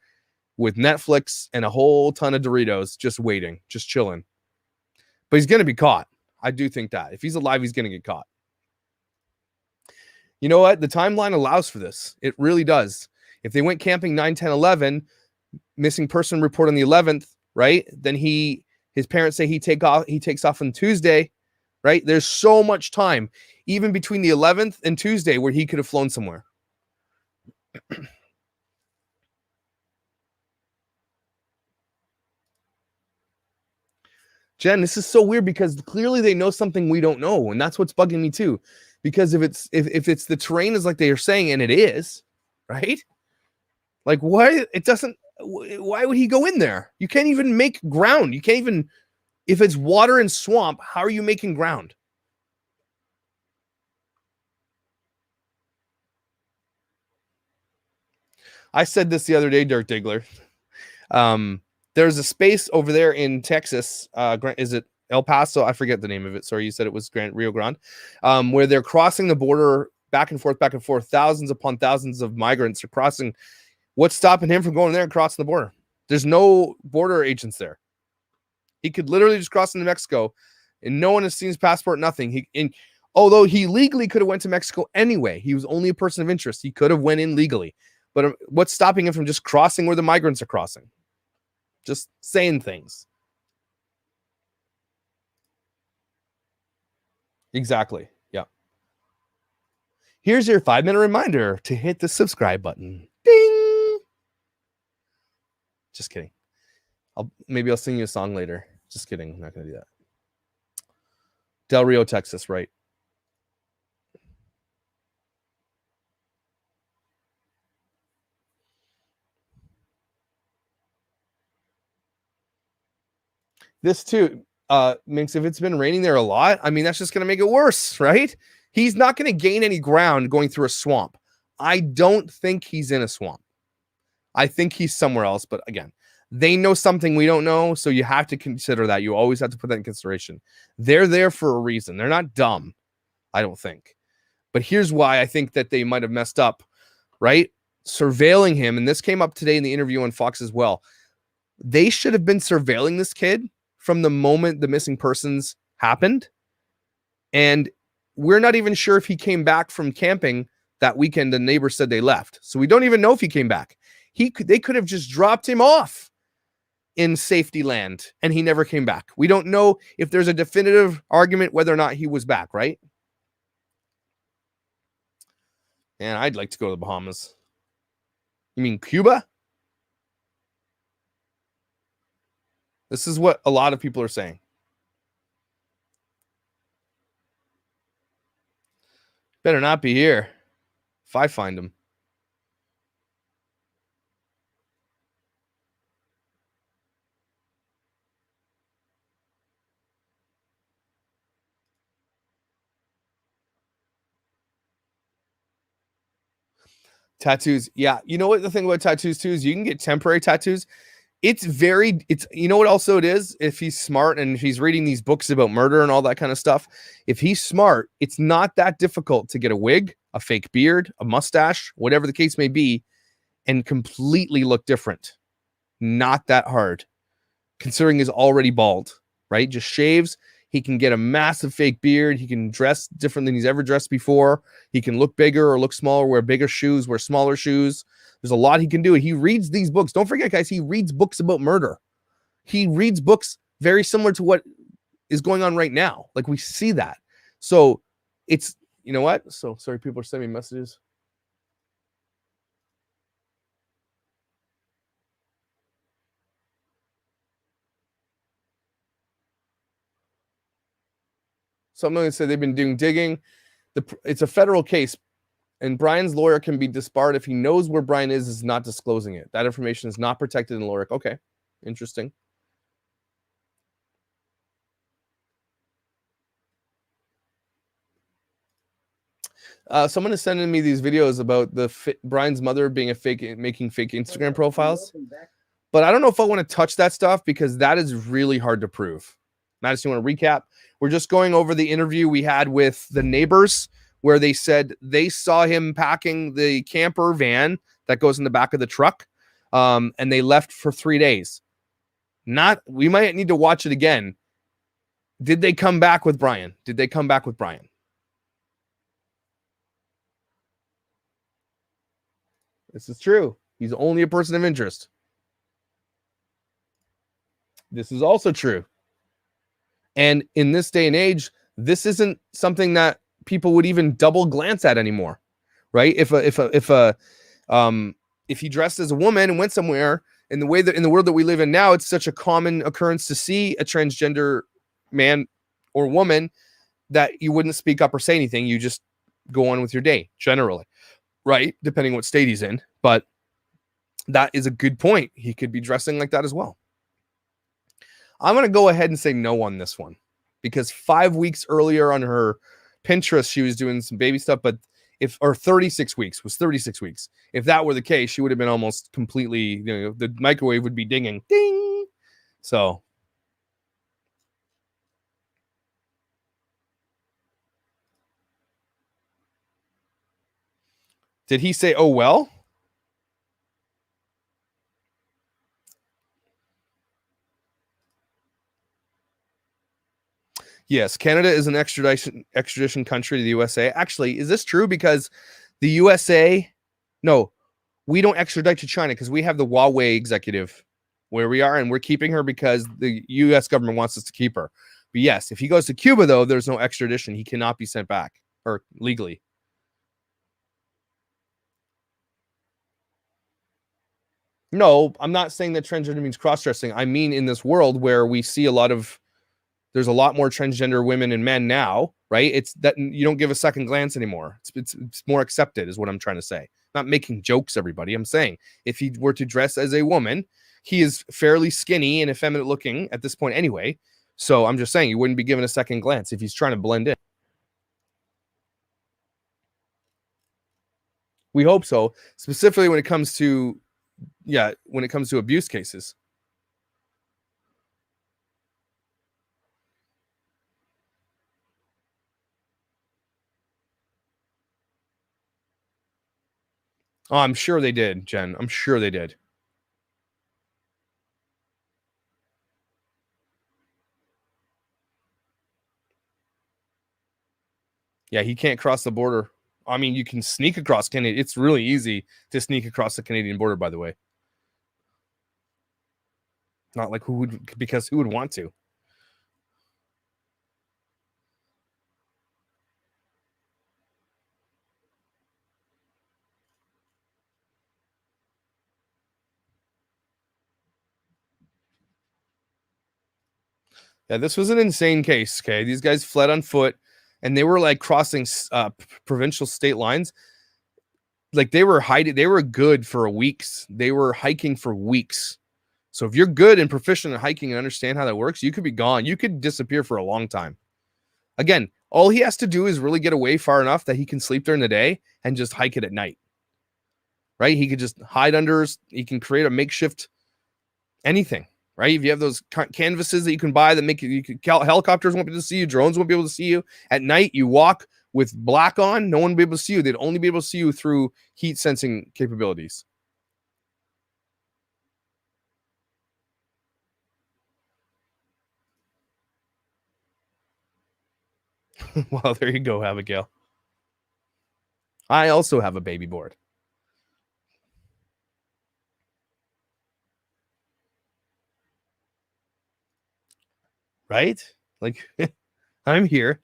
with Netflix and a whole ton of Doritos, just waiting, just chilling. But he's going to be caught. I do think that. If he's alive, he's going to get caught. You know what? The timeline allows for this. It really does. If they went camping 9, 10, 11, missing person report on the 11th, right? Then his parents say he takes off on Tuesday, right? There's so much time, even between the 11th and Tuesday, where he could have flown somewhere. Jen, this is so weird because clearly they know something we don't know, and that's what's bugging me too. Because if it's the terrain is like they are saying, and it is, right? Like, why would he go in there? You can't even make ground. You can't even, if it's water and swamp, how are you making ground? I said this the other day, Dirk Diggler. There's a space over there in Texas. Is it El Paso? I forget the name of it. Sorry, you said it was Rio Grande, where they're crossing the border back and forth, back and forth. Thousands upon thousands of migrants are crossing. What's stopping him from going there and crossing the border? There's no border agents there. He could literally just cross into Mexico, and no one has seen his passport. Nothing. Although he legally could have went to Mexico anyway, he was only a person of interest. He could have went in legally. But what's stopping him from just crossing where the migrants are crossing? Just saying things. Exactly. Yeah. Here's your 5-minute reminder to hit the subscribe button. Ding. Just kidding. Maybe I'll sing you a song later. Just kidding. I'm not going to do that. Del Rio, Texas, right? This too, Minx, if it's been raining there a lot, I mean, that's just going to make it worse, right? He's not going to gain any ground going through a swamp. I don't think he's in a swamp. I think he's somewhere else. But again, they know something we don't know. So you have to consider that. You always have to put that in consideration. They're there for a reason. They're not dumb, I don't think. But here's why I think that they might have messed up, right? Surveilling him. And this came up today in the interview on Fox as well. They should have been surveilling this kid from the moment the missing persons happened. And we're not even sure if he came back from camping that weekend. The neighbors said they left. So we don't even know if he came back. They could have just dropped him off in safety land and he never came back. We don't know if there's a definitive argument whether or not he was back, right? And I'd like to go to the Bahamas. You mean Cuba? This is what a lot of people are saying. Better not be here if I find him. Tattoos. Yeah. You know what the thing about tattoos too is you can get temporary tattoos. It's you know what also it is? If he's smart and if he's reading these books about murder and all that kind of stuff, if he's smart, it's not that difficult to get a wig, a fake beard, a mustache, whatever the case may be, and completely look different. Not that hard, considering he's already bald, right? Just shaves. He can get a massive fake beard. He can dress different than he's ever dressed before. He can look bigger or look smaller, wear bigger shoes, wear smaller shoes. There's a lot he can do. He reads these books. Don't forget, guys, he reads books about murder. He reads books very similar to what is going on right now. Like we see that. So it's, you know what? So sorry, people are sending me messages. Someone said they've been doing digging. It's a federal case, and Brian's lawyer can be disbarred if he knows where Brian is not disclosing it. That information is not protected in LORIC. Okay, interesting. Someone is sending me these videos about Brian's mother being making fake Instagram profiles. But I don't know if I want to touch that stuff because that is really hard to prove. Madison, you want to recap? We're just going over the interview we had with the neighbors where they said they saw him packing the camper van that goes in the back of the truck, and they left for 3 days. We might need to watch it again. Did they come back with Brian? Did they come back with Brian? This is true. He's only a person of interest. This is also true. And in this day and age, this isn't something that people would even double glance at anymore, right? If he dressed as a woman and went somewhere, in the world that we live in now, it's such a common occurrence to see a transgender man or woman that you wouldn't speak up or say anything. You just go on with your day, generally, right? Depending what state he's in. But that is a good point. He could be dressing like that as well. I'm going to go ahead and say no on this one because 5 weeks earlier on her Pinterest, she was doing some baby stuff, but or 36 weeks was 36 weeks. If that were the case, she would have been almost completely, the microwave would be dinging. Ding. So did he say, oh, well? Yes, Canada is an extradition country to the USA. Actually, is this true? Because the USA, no, we don't extradite to China because we have the Huawei executive where we are, and we're keeping her because the US government wants us to keep her. But yes, if he goes to Cuba, though, there's no extradition. He cannot be sent back or legally. No, I'm not saying that transgender means cross-dressing. I mean in this world where we see there's a lot more transgender women and men now, right? It's that you don't give a second glance anymore. It's more accepted is what I'm trying to say. Not making jokes, everybody. I'm saying if he were to dress as a woman, he is fairly skinny and effeminate looking at this point anyway. So I'm just saying you wouldn't be given a second glance if he's trying to blend in. We hope so, specifically when it comes to abuse cases. Oh, I'm sure they did, Jen. I'm sure they did. Yeah, he can't cross the border. I mean, you can sneak across Canada. It's really easy to sneak across the Canadian border, by the way. Not like who would want to? Yeah, this was an insane case. Okay, these guys fled on foot, and they were like crossing provincial state lines. Like they were hiding. They were good for weeks. They were hiking for weeks. So if you're good and proficient in hiking and understand how that works, you could be gone. You could disappear for a long time. Again, all he has to do is really get away far enough that he can sleep during the day and just hike it at night. Right? He could just hide under. He can create a makeshift anything. Right? If you have those canvases that you can buy that make helicopters won't be able to see you, drones won't be able to see you. At night, you walk with black on, no one will be able to see you. They'd only be able to see you through heat sensing capabilities. Well, there you go, Abigail. I also have a baby board. Right? Like, I'm here.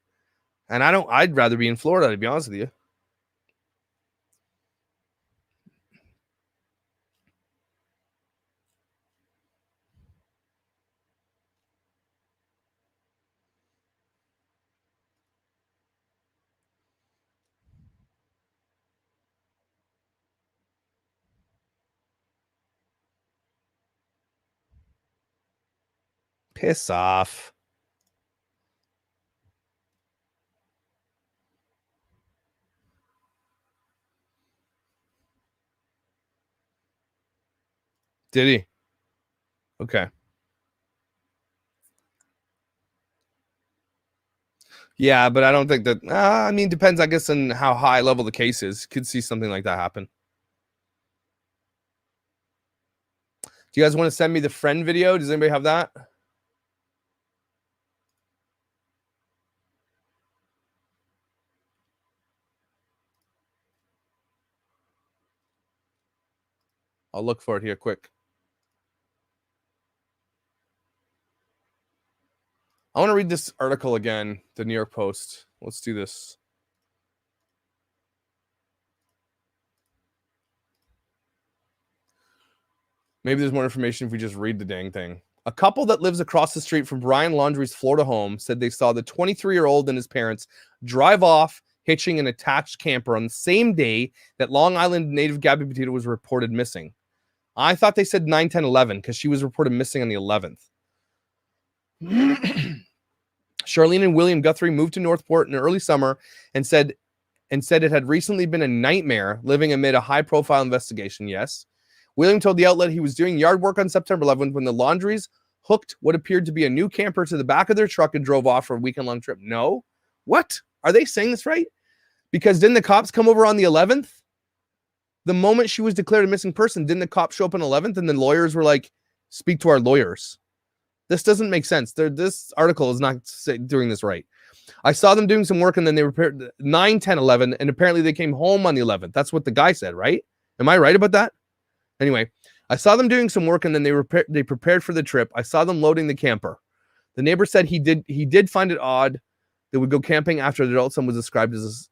And I'd rather be in Florida, to be honest with you. Piss off. Did he? Okay. Yeah, but I don't think that. I mean, depends, I guess, on how high level the case is. Could see something like that happen. Do you guys want to send me the friend video? Does anybody have that? I'll look for it here quick. I want to read this article again, the New York Post. Let's do this. Maybe there's more information if we just read the dang thing. A couple that lives across the street from Brian Laundrie's Florida home said they saw the 23-year-old and his parents drive off hitching an attached camper on the same day that Long Island native Gabby Petito was reported missing. I thought they said 9/10/11 because she was reported missing on the 11th. Charlene and William Guthrie moved to Northport in the early summer and said and said it had recently been a nightmare living amid a high-profile investigation. Yes. William told the outlet he was doing yard work on September 11th when the Laundries hooked what appeared to be a new camper to the back of their truck and drove off for a weekend-long trip. No. What? Are they saying this right? Because didn't the cops come over on the 11th? The moment she was declared a missing person, didn't the cops show up on 11th? And then lawyers were like, speak to our lawyers. This doesn't make sense. This article is not doing this right. I saw them doing some work and then they repaired 9, 10, 11, and apparently they came home on the 11th. That's what the guy said, right? Am I right about that? Anyway, I saw them doing some work and then they prepared for the trip. I saw them loading the camper. The neighbor said he did find it odd they would go camping after the adult son was described as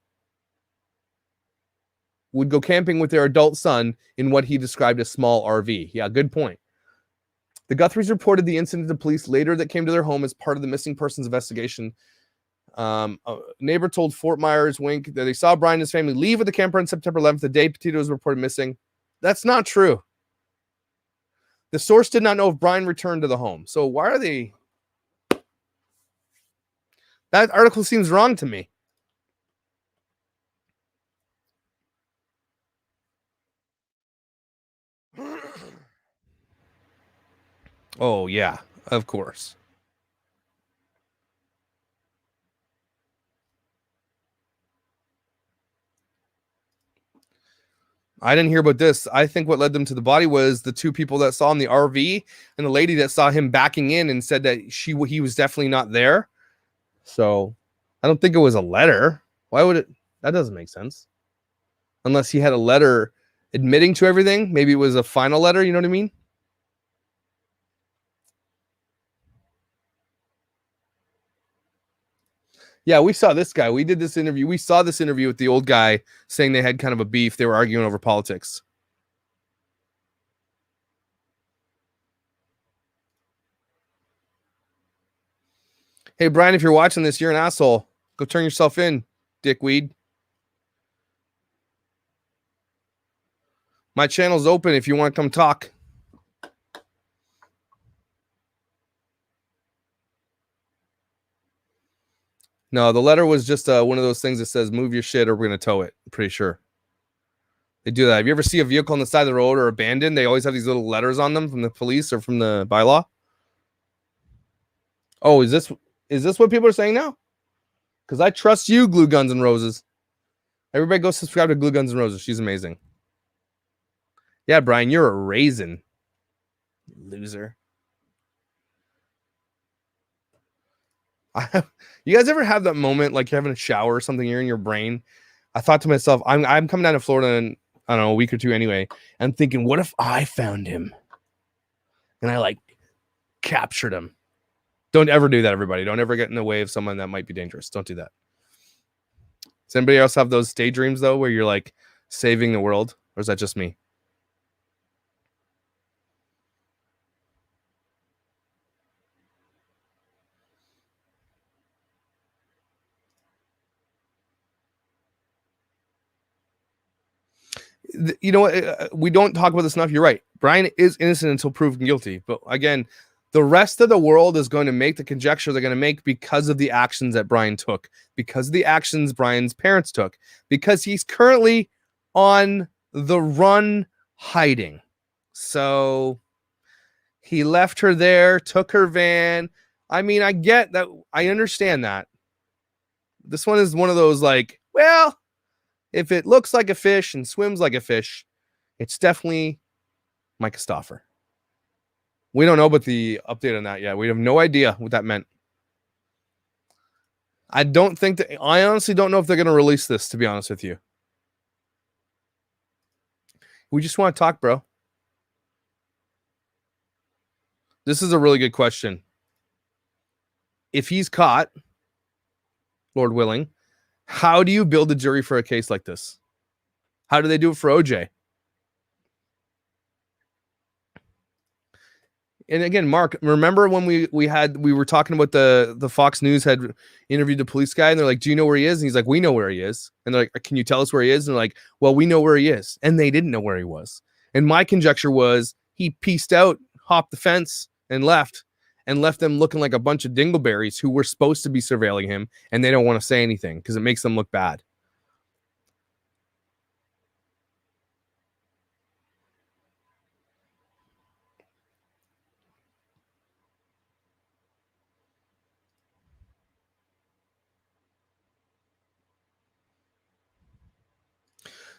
would go camping with their adult son in what he described as small RV. Yeah, good point. The Guthries reported the incident to police later that came to their home as part of the missing persons investigation. A neighbor told Fort Myers Wink that they saw Brian and his family leave with the camper on September 11th, the day Petito was reported missing. That's not true. The source did not know if Brian returned to the home. So why are they... That article seems wrong to me. Oh, yeah, of course. I didn't hear about this. I think what led them to the body was the two people that saw him in the RV and the lady that saw him backing in and said that he was definitely not there. So I don't think it was a letter. Why would it? That doesn't make sense. Unless he had a letter admitting to everything. Maybe it was a final letter. You know what I mean? Yeah, we saw this guy. We did this interview. We saw this interview with the old guy saying they had kind of a beef. They were arguing over politics. Hey, Brian, if you're watching this, you're an asshole. Go turn yourself in, dickweed. My channel's open if you want to come talk. No, the letter was just one of those things that says, move your shit or we're going to tow it. I'm pretty sure. They do that. Have you ever see a vehicle on the side of the road or abandoned? They always have these little letters on them from the police or from the bylaw. Oh, is this what people are saying now? Because I trust you, Glue Guns and Roses. Everybody go subscribe to Glue Guns and Roses. She's amazing. Yeah, Brian, you're a raisin. Loser. You guys ever have that moment like you're having a shower or something, you're in your brain? I thought to myself, I'm coming down to Florida in, I don't know, a week or two anyway. I'm thinking, what if I found him? And I like captured him. Don't ever do that, everybody. Don't ever get in the way of someone that might be dangerous. Don't do that. Does anybody else have those daydreams though, where you're like saving the world? Or is that just me? You know what? We don't talk about this enough. You're right. Brian is innocent until proven guilty. But again, the rest of the world is going to make the conjecture they're going to make because of the actions that Brian took, because of the actions Brian's parents took, because he's currently on the run hiding. So he left her there, took her van. I mean, I get that. I understand that. This one is one of those like, well, if it looks like a fish and swims like a fish, it's definitely Micah Stauffer. We don't know about the update on that yet. We have no idea what that meant. I honestly don't know if they're going to release this, to be honest with you. We just want to talk, bro. This is a really good question. If he's caught, Lord willing, how do you build a jury for a case like this? How do they do it for OJ? And again, Mark, remember when we were talking about the Fox News had interviewed the police guy and they're like, do you know where he is? And he's like, we know where he is. And they're like, can you tell us where he is? And they're like, well, we know where he is. And they didn't know where he was. And my conjecture was he pieced out, hopped the fence and left them looking like a bunch of dingleberries who were supposed to be surveilling him. And they don't want to say anything because it makes them look bad.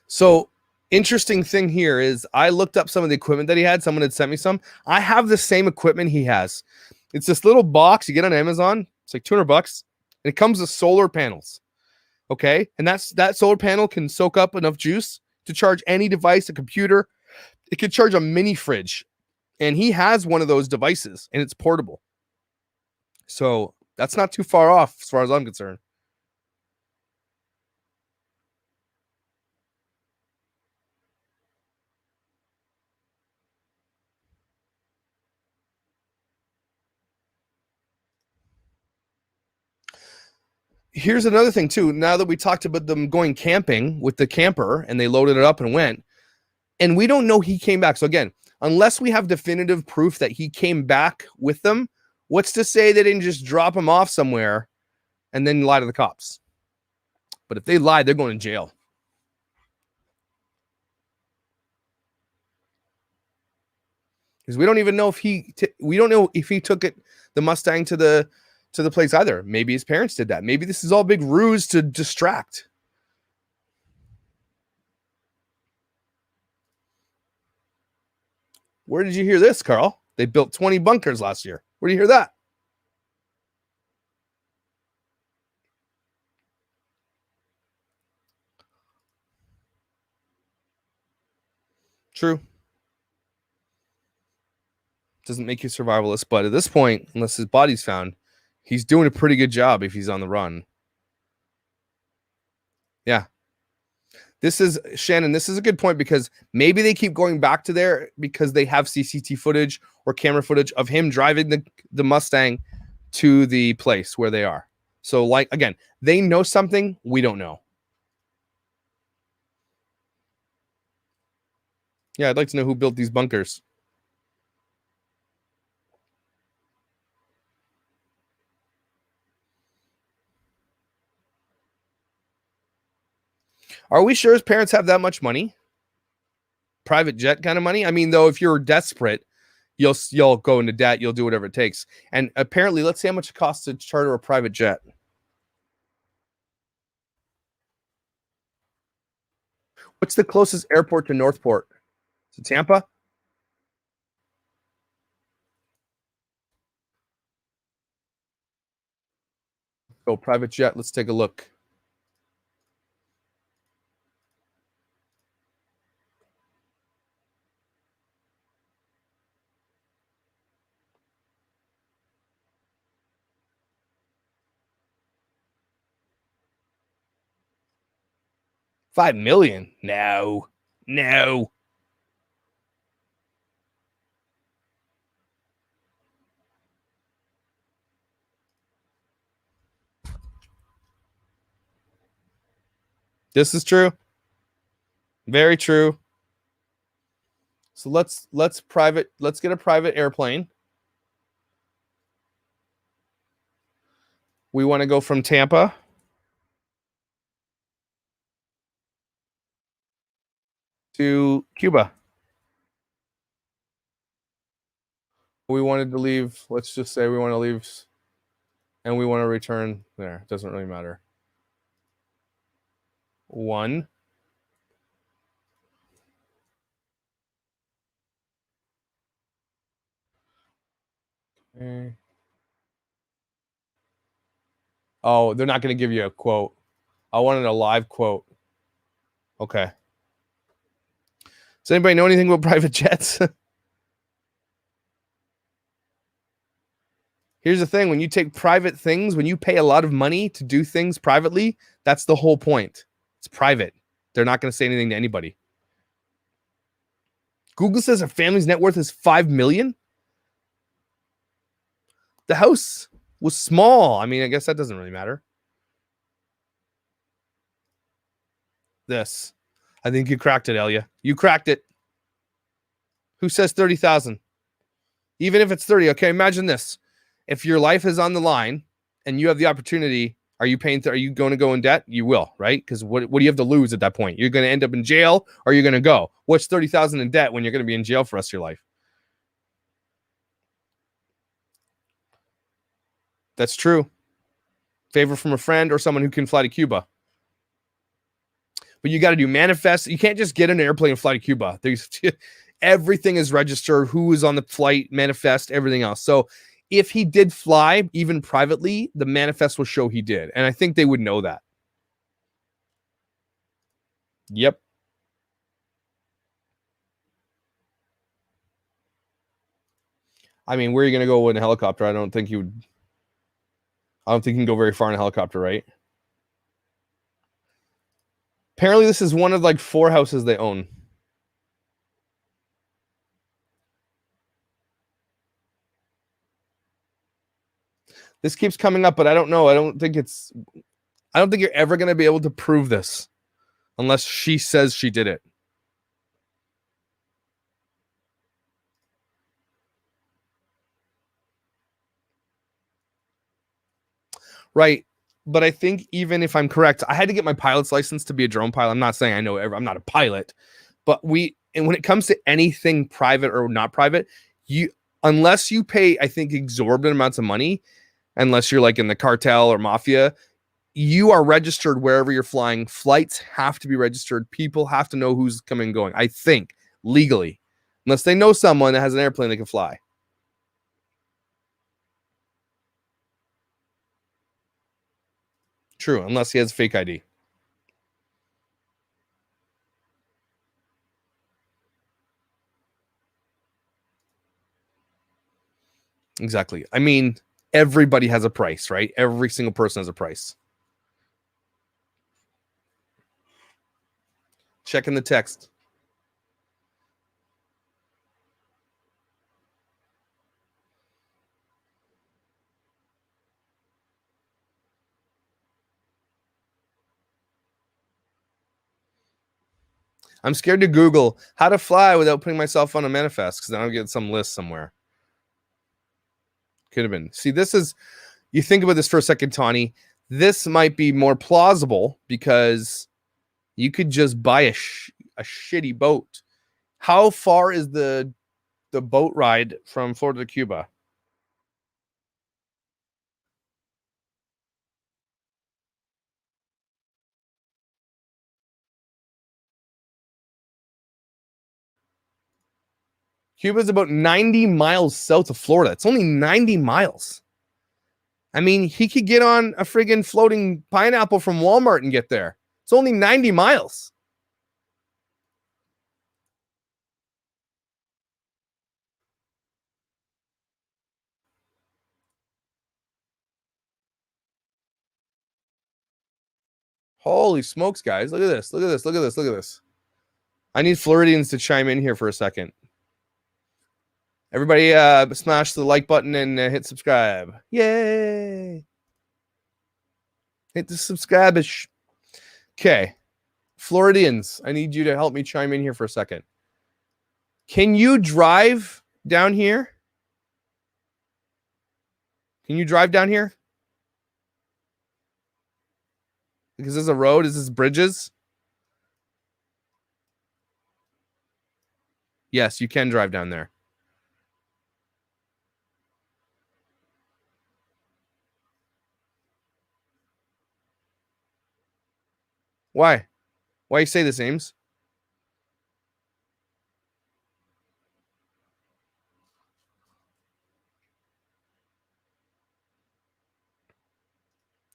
So interesting thing here is I looked up some of the equipment that he had. Someone had sent me some. I have the same equipment he has. It's this little box you get on Amazon. It's like $200, and it comes with solar panels. Okay, and that solar panel can soak up enough juice to charge any device, a computer. It could charge a mini fridge, and he has one of those devices, and it's portable. So that's not too far off as far as I'm concerned. Here's another thing too. Now that we talked about them going camping with the camper and they loaded it up and went, and we don't know he came back. So again, unless we have definitive proof that he came back with them, what's to say they didn't just drop him off somewhere and then lie to the cops? But if they lied, they're going to jail. Because we don't even know if we don't know if he took the Mustang to the place either. Maybe his parents did that. Maybe this is all a big ruse to distract. Where did you hear this, Carl? They built 20 bunkers last year. Where do you hear that? True. Doesn't make you survivalist, but at this point, unless his body's found, he's doing a pretty good job if he's on the run. Yeah. This is, Shannon, this is a good point because maybe they keep going back to there because they have CCTV footage or camera footage of him driving the Mustang to the place where they are. So, like, again, they know something we don't know. Yeah, I'd like to know who built these bunkers. Are we sure his parents have that much money? Private jet kind of money? I mean, though, if you're desperate, you'll go into debt. You'll do whatever it takes. And apparently, let's see how much it costs to charter a private jet. What's the closest airport to Northport? Is it Tampa? Go private jet. Let's take a look. $5 million? No. This is true. Very true. So let's get a private airplane. We want to go from Tampa to Cuba. We wanted to leave, let's just say we want to leave and we want to return there. It doesn't really matter. 1. Okay. Oh, they're not going to give you a quote. I wanted a live quote. Okay. Does anybody know anything about private jets? Here's the thing. When you take private things, when you pay a lot of money to do things privately, that's the whole point. It's private. They're not going to say anything to anybody. Google says a family's net worth is $5 million. The house was small. I mean, I guess that doesn't really matter. This. I think you cracked it, Elia. You cracked it. Who says 30,000? Even if it's 30. Okay, imagine this. If your life is on the line and you have the opportunity, are you going to go in debt? You will, right? Because what do you have to lose at that point? You're going to end up in jail or you're going to go. What's 30,000 in debt when you're going to be in jail for the rest of your life? That's true. Favor from a friend or someone who can fly to Cuba. But you got to do manifest. You can't just get an airplane and fly to Cuba. There's everything is registered, who is on the flight, manifest, everything else. So if he did fly, even privately, the manifest will show he did. And I think they would know that. Yep. I mean, where are you going to go in a helicopter? I don't think you can go very far in a helicopter, right? Apparently, this is one of like 4 houses they own. This keeps coming up, but I don't know. I don't think you're ever going to be able to prove this unless she says she did it. Right. But I think even if I'm correct, I had to get my pilot's license to be a drone pilot. I'm not saying I know I'm not a pilot, but when it comes to anything private or not private, unless you pay, I think, exorbitant amounts of money, unless you're like in the cartel or mafia, you are registered wherever you're flying. Flights have to be registered. People have to know who's coming and going, I think, legally, unless they know someone that has an airplane that can fly. True, unless he has fake ID. Exactly. I mean, everybody has a price, right? Every single person has a price. Check in the text. I'm scared to Google how to fly without putting myself on a manifest because then I'll get some list somewhere. Could have been. See, you think about this for a second, Tawny. This might be more plausible because you could just buy a shitty boat. How far is the boat ride from Florida to Cuba? Cuba's about 90 miles south of Florida. It's only 90 miles. I mean, he could get on a friggin' floating pineapple from Walmart and get there. It's only 90 miles. Holy smokes, guys. Look at this. Look at this. Look at this. Look at this. I need Floridians to chime in here for a second. Everybody smash the like button and hit subscribe. Yay. Hit the subscribe. Okay. Floridians, I need you to help me chime in here for a second. Can you drive down here? Can you drive down here? Because there's a road. Is this bridges? Yes, you can drive down there. Why? Why you say this, Ames?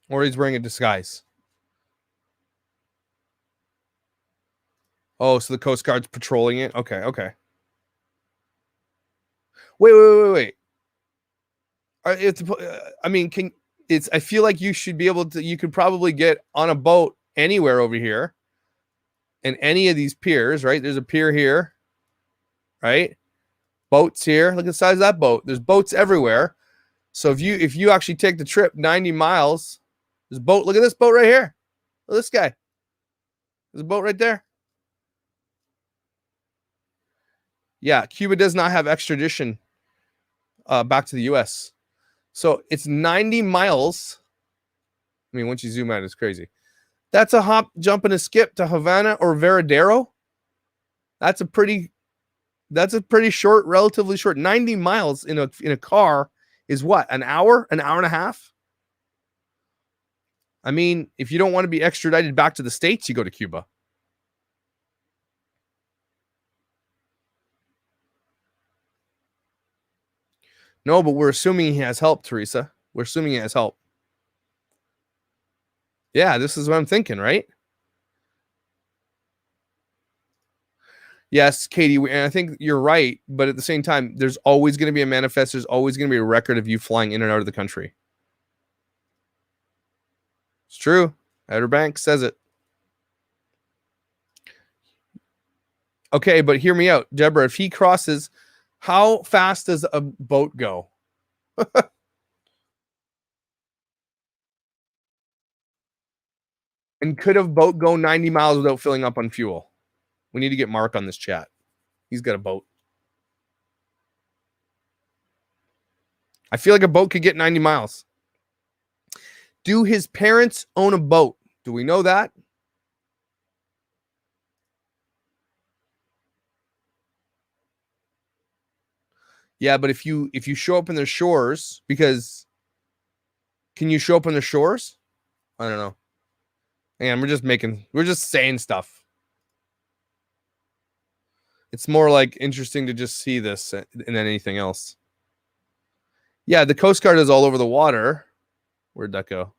Or he's wearing a disguise. Oh, so the Coast Guard's patrolling it? Okay, okay. Wait. I mean, I feel like you should be able to, you could probably get on a boat anywhere over here in any of these piers, right? There's a pier here, right? Boats here. Look at the size of that boat. There's boats everywhere. So if you actually take the trip 90 miles, there's a boat. Look at this boat right here. Look at this guy. There's a boat right there. Yeah, Cuba does not have extradition back to the U.S. So it's 90 miles. I mean, once you zoom out, it's crazy. That's a hop, jump, and a skip to Havana or Veradero. That's a pretty short, relatively short. 90 miles in a car is what? An hour and a half? I mean, if you don't want to be extradited back to the States, you go to Cuba. No, but we're assuming he has help, Teresa. We're assuming he has help. Yeah, this is what I'm thinking, right? Yes, Katie, and I think you're right. But at the same time, there's always going to be a manifest. There's always going to be a record of you flying in and out of the country. It's true. Outer Banks says it. Okay, but hear me out, Deborah. If he crosses, how fast does a boat go? And could a boat go 90 miles without filling up on fuel? We need to get Mark on this chat. He's got a boat. I feel like a boat could get 90 miles. Do his parents own a boat? Do we know that? Yeah, but if you show up in their shores, because can you show up on their shores? I don't know. And we're just saying stuff. It's more like interesting to just see this than anything else. Yeah, the Coast Guard is all over the water. Where'd that go?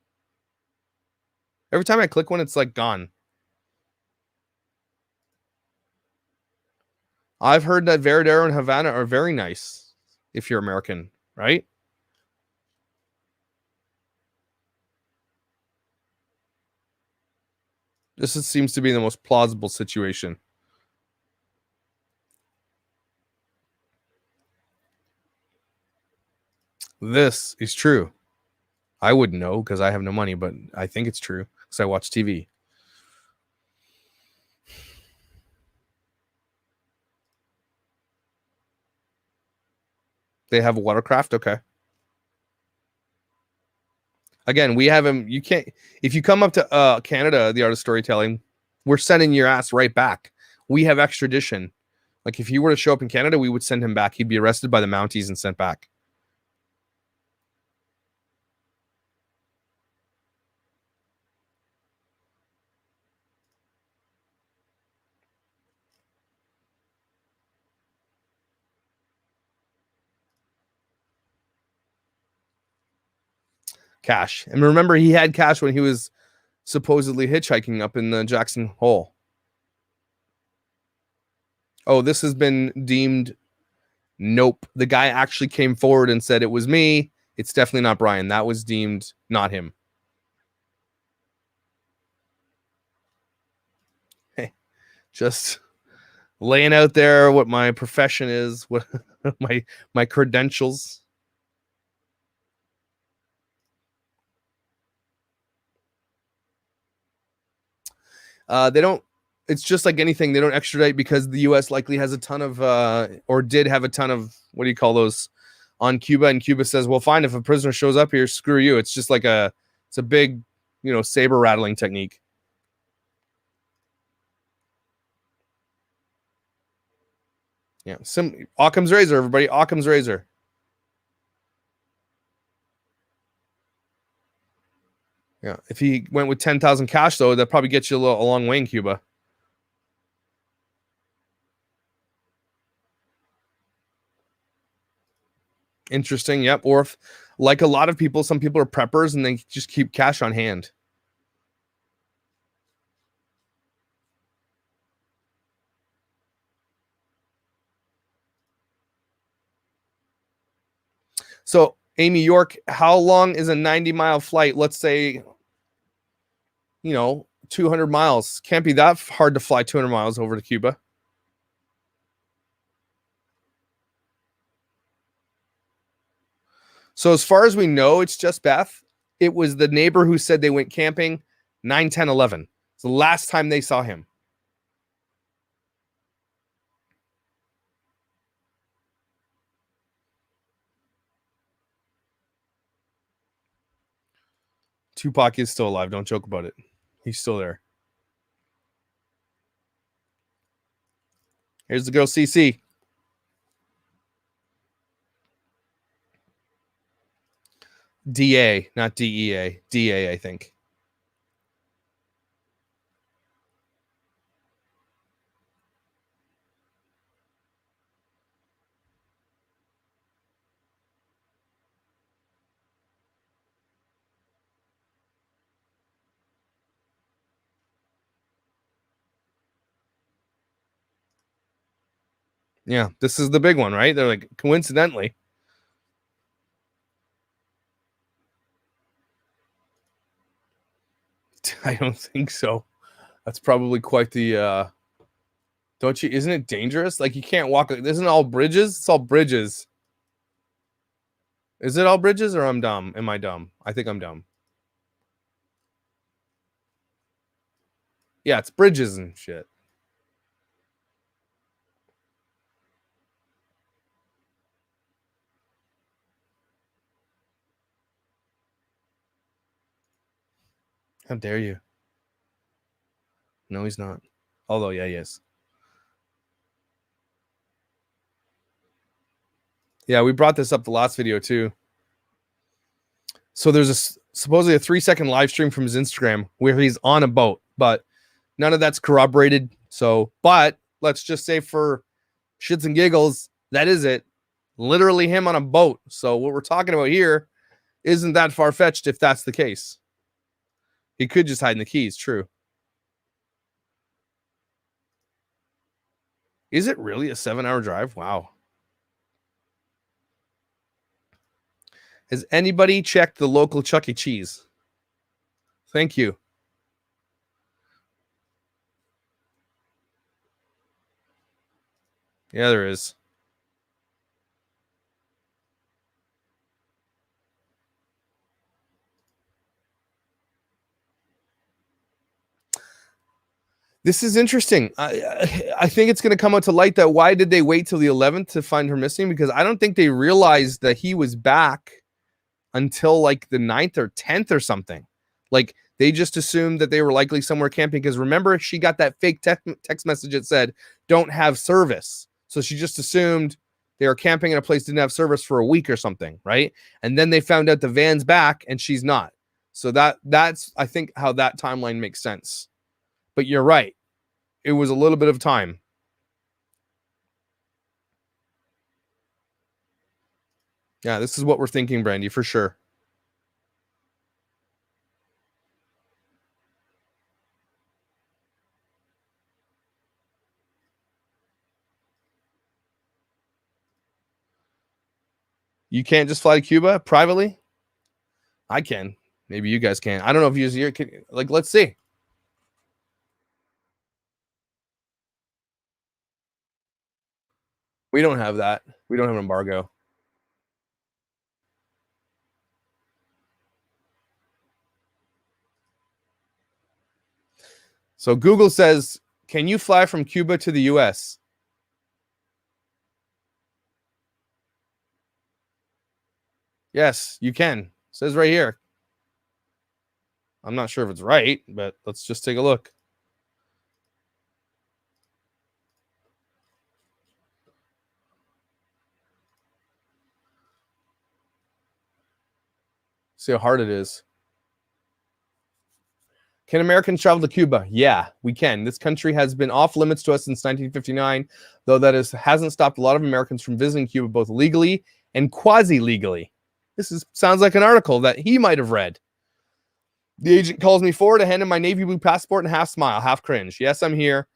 Every time I click one, it's like gone. I've heard that Veradero and Havana are very nice if you're American, right? Seems to be the most plausible situation. This is true. I wouldn't know because I have no money, but I think it's true because I watch TV. They have a watercraft? Okay. Again, we have him. You can't, if you come up to Canada, the art of storytelling, we're sending your ass right back. We have extradition. Like if he were to show up in Canada, we would send him back. He'd be arrested by the Mounties and sent back. Cash. And remember, he had cash when he was supposedly hitchhiking up in the Jackson Hole. Oh, this has been deemed nope. The guy actually came forward and said it was me. It's definitely not Brian. That was deemed not him. Hey, just laying out there what my profession is, what my credentials. They don't. It's just like anything. They don't extradite because the U.S. likely has a ton of, or did have a ton of, what do you call those, on Cuba. And Cuba says, well, fine, if a prisoner shows up here, screw you. It's just like it's a big, saber rattling technique. Yeah, Occam's razor, everybody. Occam's razor. Yeah, if he went with 10,000 cash, though, that probably gets you a long way in Cuba. Interesting. Yep. Or if, like a lot of people, some people are preppers and they just keep cash on hand. So, Amy York, how long is a 90-mile flight? Let's say, 200 miles. Can't be that hard to fly 200 miles over to Cuba. So as far as we know, it's just Beth. It was the neighbor who said they went camping 9, 10, 11. It's the last time they saw him. Tupac is still alive. Don't joke about it. He's still there. Here's the girl, CC. DA, not DEA. DA, I think. Yeah, this is the big one, right? They're like, coincidentally. I don't think so. That's probably quite the don't you, isn't it dangerous? Like you can't walk, isn't it all bridges? It's all bridges. Is it all bridges or I'm dumb? Am I dumb? I think I'm dumb. Yeah, it's bridges and shit. How dare you? No, he's not. Although, yeah, he is. Yeah, we brought this up the last video too. So there's supposedly a 3-second live stream from his Instagram where he's on a boat, but none of that's corroborated. So, but let's just say for shits and giggles, that is it. Literally him on a boat. So what we're talking about here isn't that far-fetched if that's the case. He could just hide in the keys, true. Is it really a 7-hour drive? Wow. Has anybody checked the local Chuck E. Cheese? Thank you. Yeah, there is. This is interesting. I think it's going to come out to light that why did they wait till the 11th to find her missing? Because I don't think they realized that he was back until like the 9th or 10th or something. Like they just assumed that they were likely somewhere camping because remember she got that fake text message that said don't have service. So she just assumed they were camping in a place that didn't have service for a week or something, right? And then they found out the van's back and she's not. So that's I think how that timeline makes sense. But you're right. It was a little bit of time. Yeah, this is what we're thinking, Brandy, for sure. You can't just fly to Cuba privately? I can. Maybe you guys can. I don't know if you like, let's see. We don't have that. We don't have an embargo. So Google says, can you fly from Cuba to the US? Yes, you can. It says right here. I'm not sure if it's right, but let's just take a look. See how hard it is. Can Americans travel to Cuba? Yeah, we can. This country has been off limits to us since 1959, though that hasn't stopped a lot of Americans from visiting Cuba both legally and quasi-legally. Sounds like an article that he might have read. The agent calls me forward to hand him my navy blue passport and half smile, half cringe. Yes, I'm here,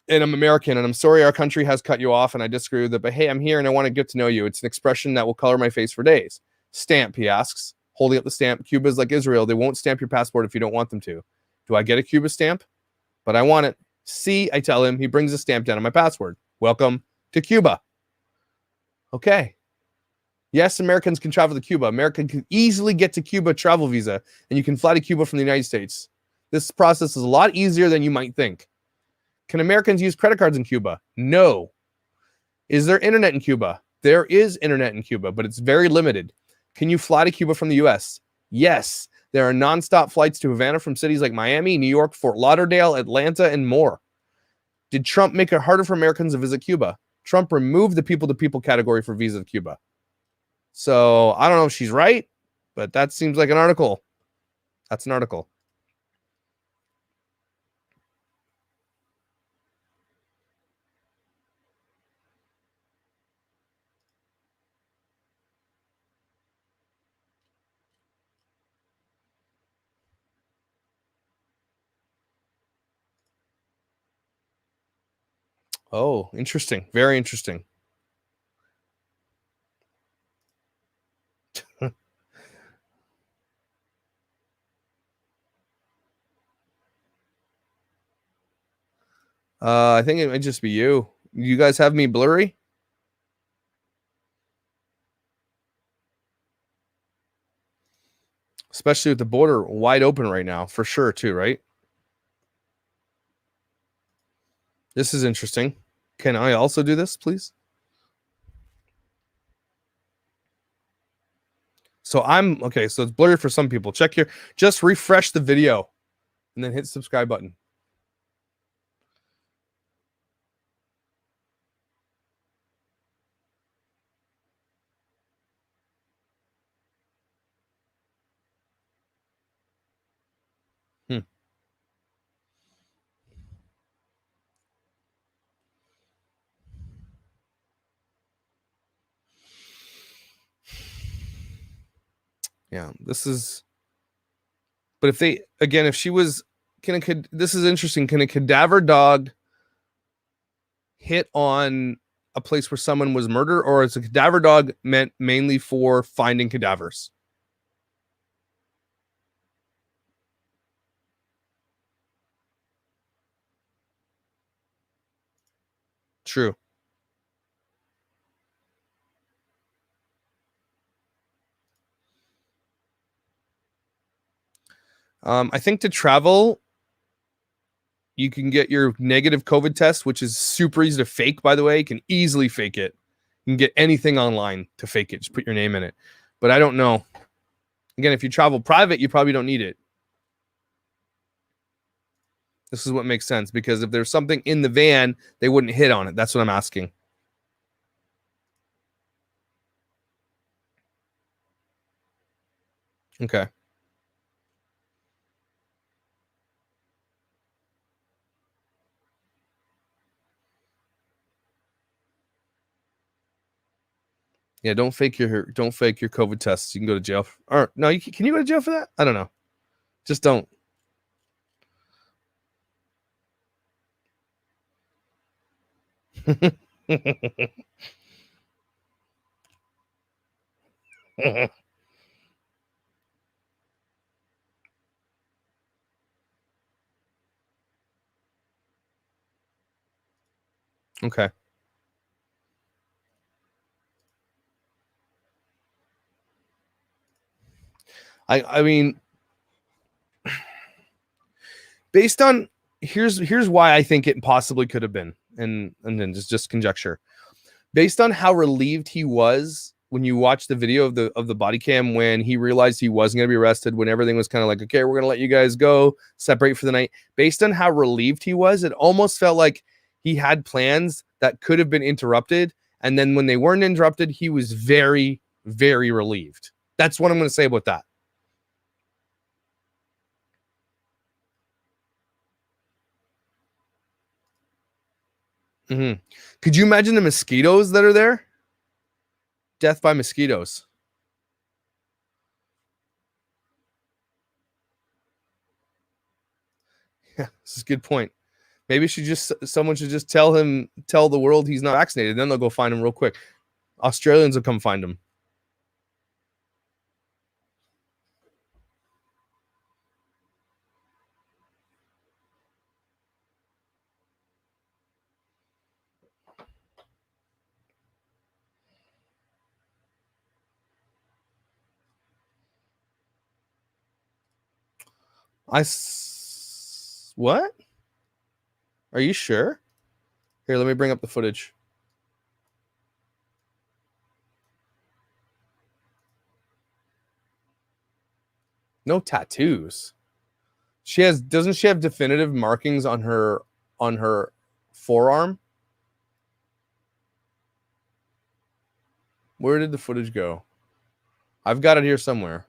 and I'm American, and I'm sorry our country has cut you off, and I disagree with it, but hey, I'm here, and I want to get to know you. It's an expression that will color my face for days. Stamp, he asks, holding up the stamp. Cuba is like Israel. They won't stamp your passport if you don't want them to. Do I get a Cuba stamp? But I want it. See, I tell him. He brings a stamp down on my passport. Welcome to Cuba. Okay. Yes, Americans can travel to Cuba. American can easily get to Cuba travel visa, and you can fly to Cuba from the United States. This process is a lot easier than you might think. Can Americans use credit cards in Cuba? No. Is there internet in Cuba? There is internet in Cuba, but it's very limited. Can you fly to Cuba from the US? Yes. There are nonstop flights to Havana from cities like Miami, New York, Fort Lauderdale, Atlanta, and more. Did Trump make it harder for Americans to visit Cuba? Trump removed the people-to-people category for visa to Cuba. So I don't know if she's right, but that seems like an article. That's an article. Oh, interesting. Very interesting. I think it might just be you. You guys have me blurry? Especially with the border wide open right now, for sure, too, right? This is interesting. Can I also do this, please? So I'm okay. So it's blurry for some people. Check here. Just refresh the video and then hit the subscribe button. Yeah, this is. But if they again, if she was, this is interesting. Can a cadaver dog hit on a place where someone was murdered, or is a cadaver dog meant mainly for finding cadavers? True. I think to travel, you can get your negative COVID test, which is super easy to fake, by the way. You can easily fake it. You can get anything online to fake it. Just put your name in it. But I don't know. Again, if you travel private, you probably don't need it. This is what makes sense, because if there's something in the van, they wouldn't hit on it. That's what I'm asking. Okay. Yeah, don't fake your COVID tests. You can go to jail. Or no, can you go to jail for that? I don't know. Just don't. Okay. I mean, based on here's why I think it possibly could have been, and then just conjecture. Based on how relieved he was when you watch the video of the body cam, when he realized he wasn't going to be arrested, when everything was kind of like, okay, we're going to let you guys go, separate for the night. Based on how relieved he was, it almost felt like he had plans that could have been interrupted. And then when they weren't interrupted, he was very, very relieved. That's what I'm going to say about that. Mm-hmm. Could you imagine the mosquitoes that are there? Death by mosquitoes. Yeah, this is a good point. Maybe someone should just tell the world he's not vaccinated. Then they'll go find him real quick. Australians will come find him. What? Are you sure? Here, let me bring up the footage. No tattoos. Doesn't she have definitive markings on her forearm? Where did the footage go? I've got it here somewhere.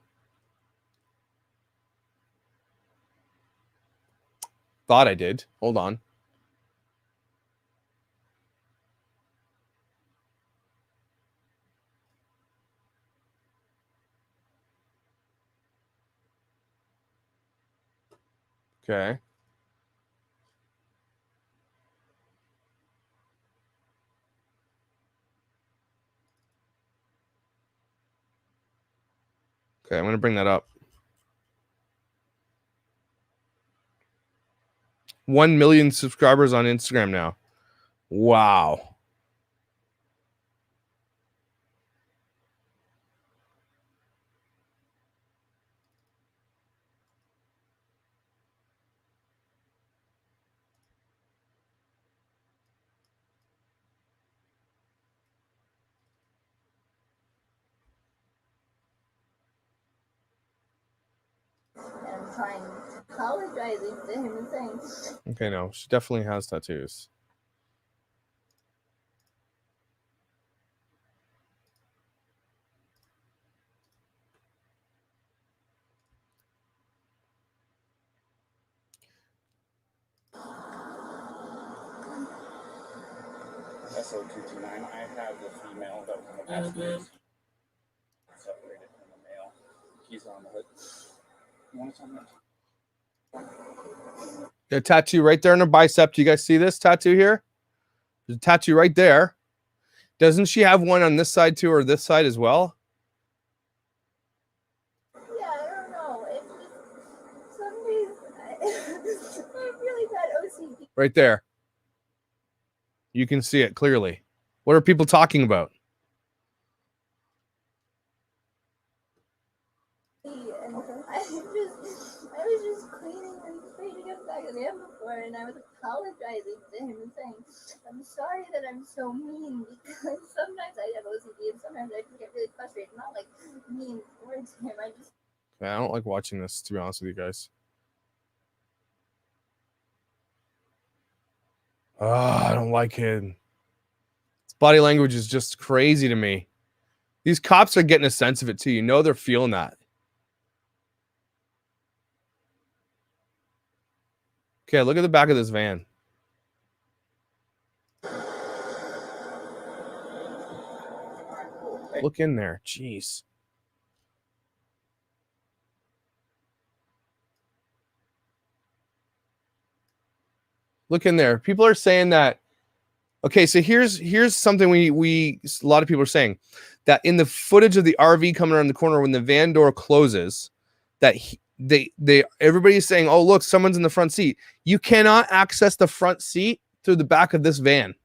Thought I did. Hold on. Okay. Okay, I'm going to bring that up. 1 million subscribers on Instagram now. Wow. I'm trying apologizing to him and saying. Okay, no, she definitely has tattoos. SO229, I have the female that was in the passenger separated from the male. He's on the hood. You want something? A tattoo right there on her bicep. Do you guys see this tattoo here? There's a tattoo right there. Doesn't she have one on this side too, or this side as well? Yeah, I don't know. It's just some days I have really bad OCD. Right there. You can see it clearly. What are people talking about? And I was just cleaning and straightening up back of the before, and I was apologizing to him and saying, I'm sorry that I'm so mean, because sometimes I have OCD and sometimes I can get really frustrated. Not like mean words to him. I don't like watching this, to be honest with you guys. I don't like him. His body language is just crazy to me. These cops are getting a sense of it too. You know they're feeling that. Okay, look at the back of this van. Look in there. Jeez. Look in there. People are saying that. Okay, so here's something we a lot of people are saying that in the footage of the RV coming around the corner when the van door closes, that everybody's saying, "Oh, look, someone's in the front seat." You cannot access the front seat through the back of this van.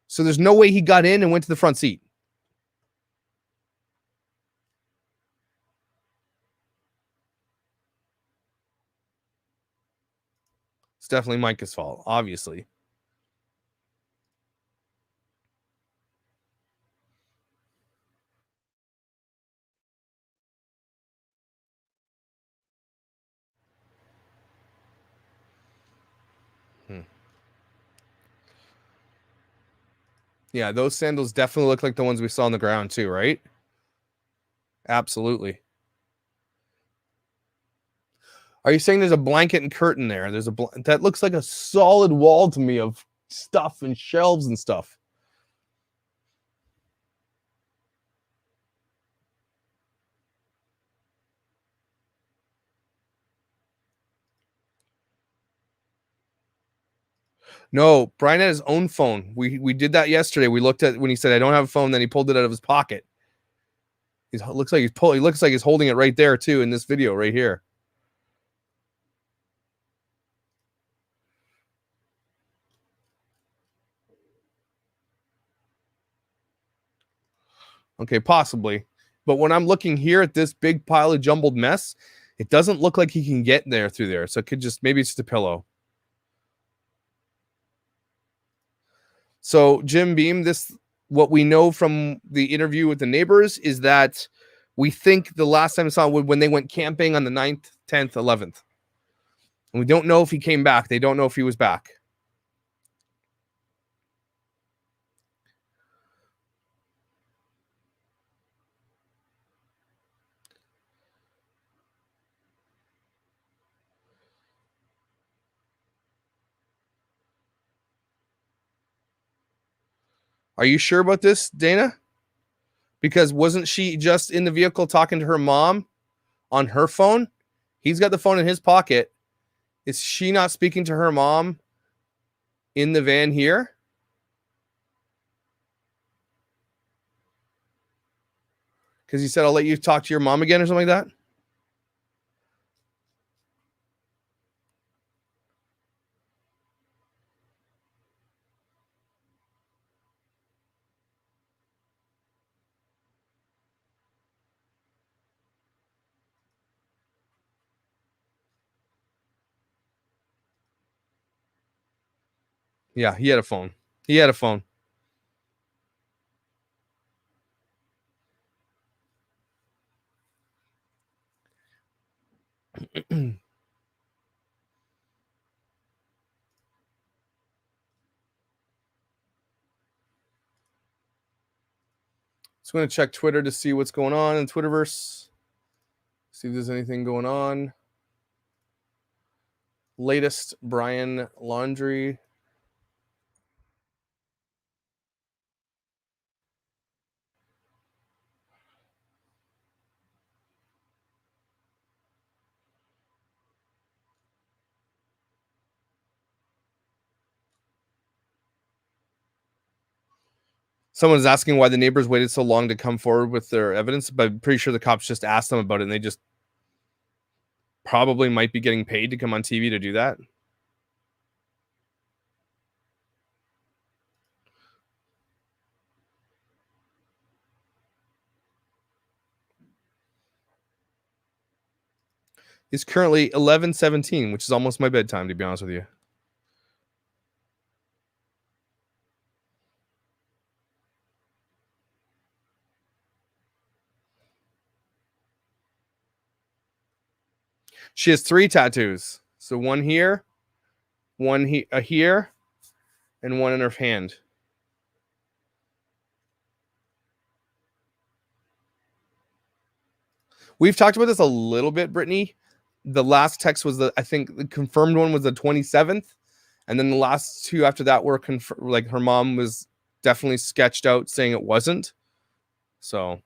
So there's no way he got in and went to the front seat. It's definitely Micah's fault, obviously. Yeah, those sandals definitely look like the ones we saw on the ground too, right? Absolutely. Are you saying there's a blanket and curtain there? There's that looks like a solid wall to me of stuff and shelves and stuff. No, Brian had his own phone. We did that yesterday. We looked at when he said I don't have a phone, then he pulled it out of his pocket. He looks like he's holding it right there too in this video right here. Okay, possibly. But when I'm looking here at this big pile of jumbled mess, it doesn't look like he can get there through there. So it could just, maybe it's just a pillow. So Jim Beam, what we know from the interview with the neighbors is that we think the last time I saw when they went camping on the 9th, 10th, 11th. And we don't know if he came back. They don't know if he was back. Are you sure about this, Dana? Because wasn't she just in the vehicle talking to her mom on her phone? He's got the phone in his pocket. Is she not speaking to her mom in the van here? Because he said, I'll let you talk to your mom again or something like that. Yeah, he had a phone. He had a phone. So I'm going to check Twitter to see what's going on in Twitterverse. See if there's anything going on. Latest Brian Laundrie. Someone's asking why the neighbors waited so long to come forward with their evidence, but I'm pretty sure the cops just asked them about it, and they just probably might be getting paid to come on TV to do that. It's currently 11:17, which is almost my bedtime, to be honest with you. She has 3 tattoos. So one here, one here, and one in her hand. We've talked about this a little bit, Brittany. The last text was I think the confirmed one was the 27th. And then the last 2 after that were like her mom was definitely sketched out saying it wasn't. So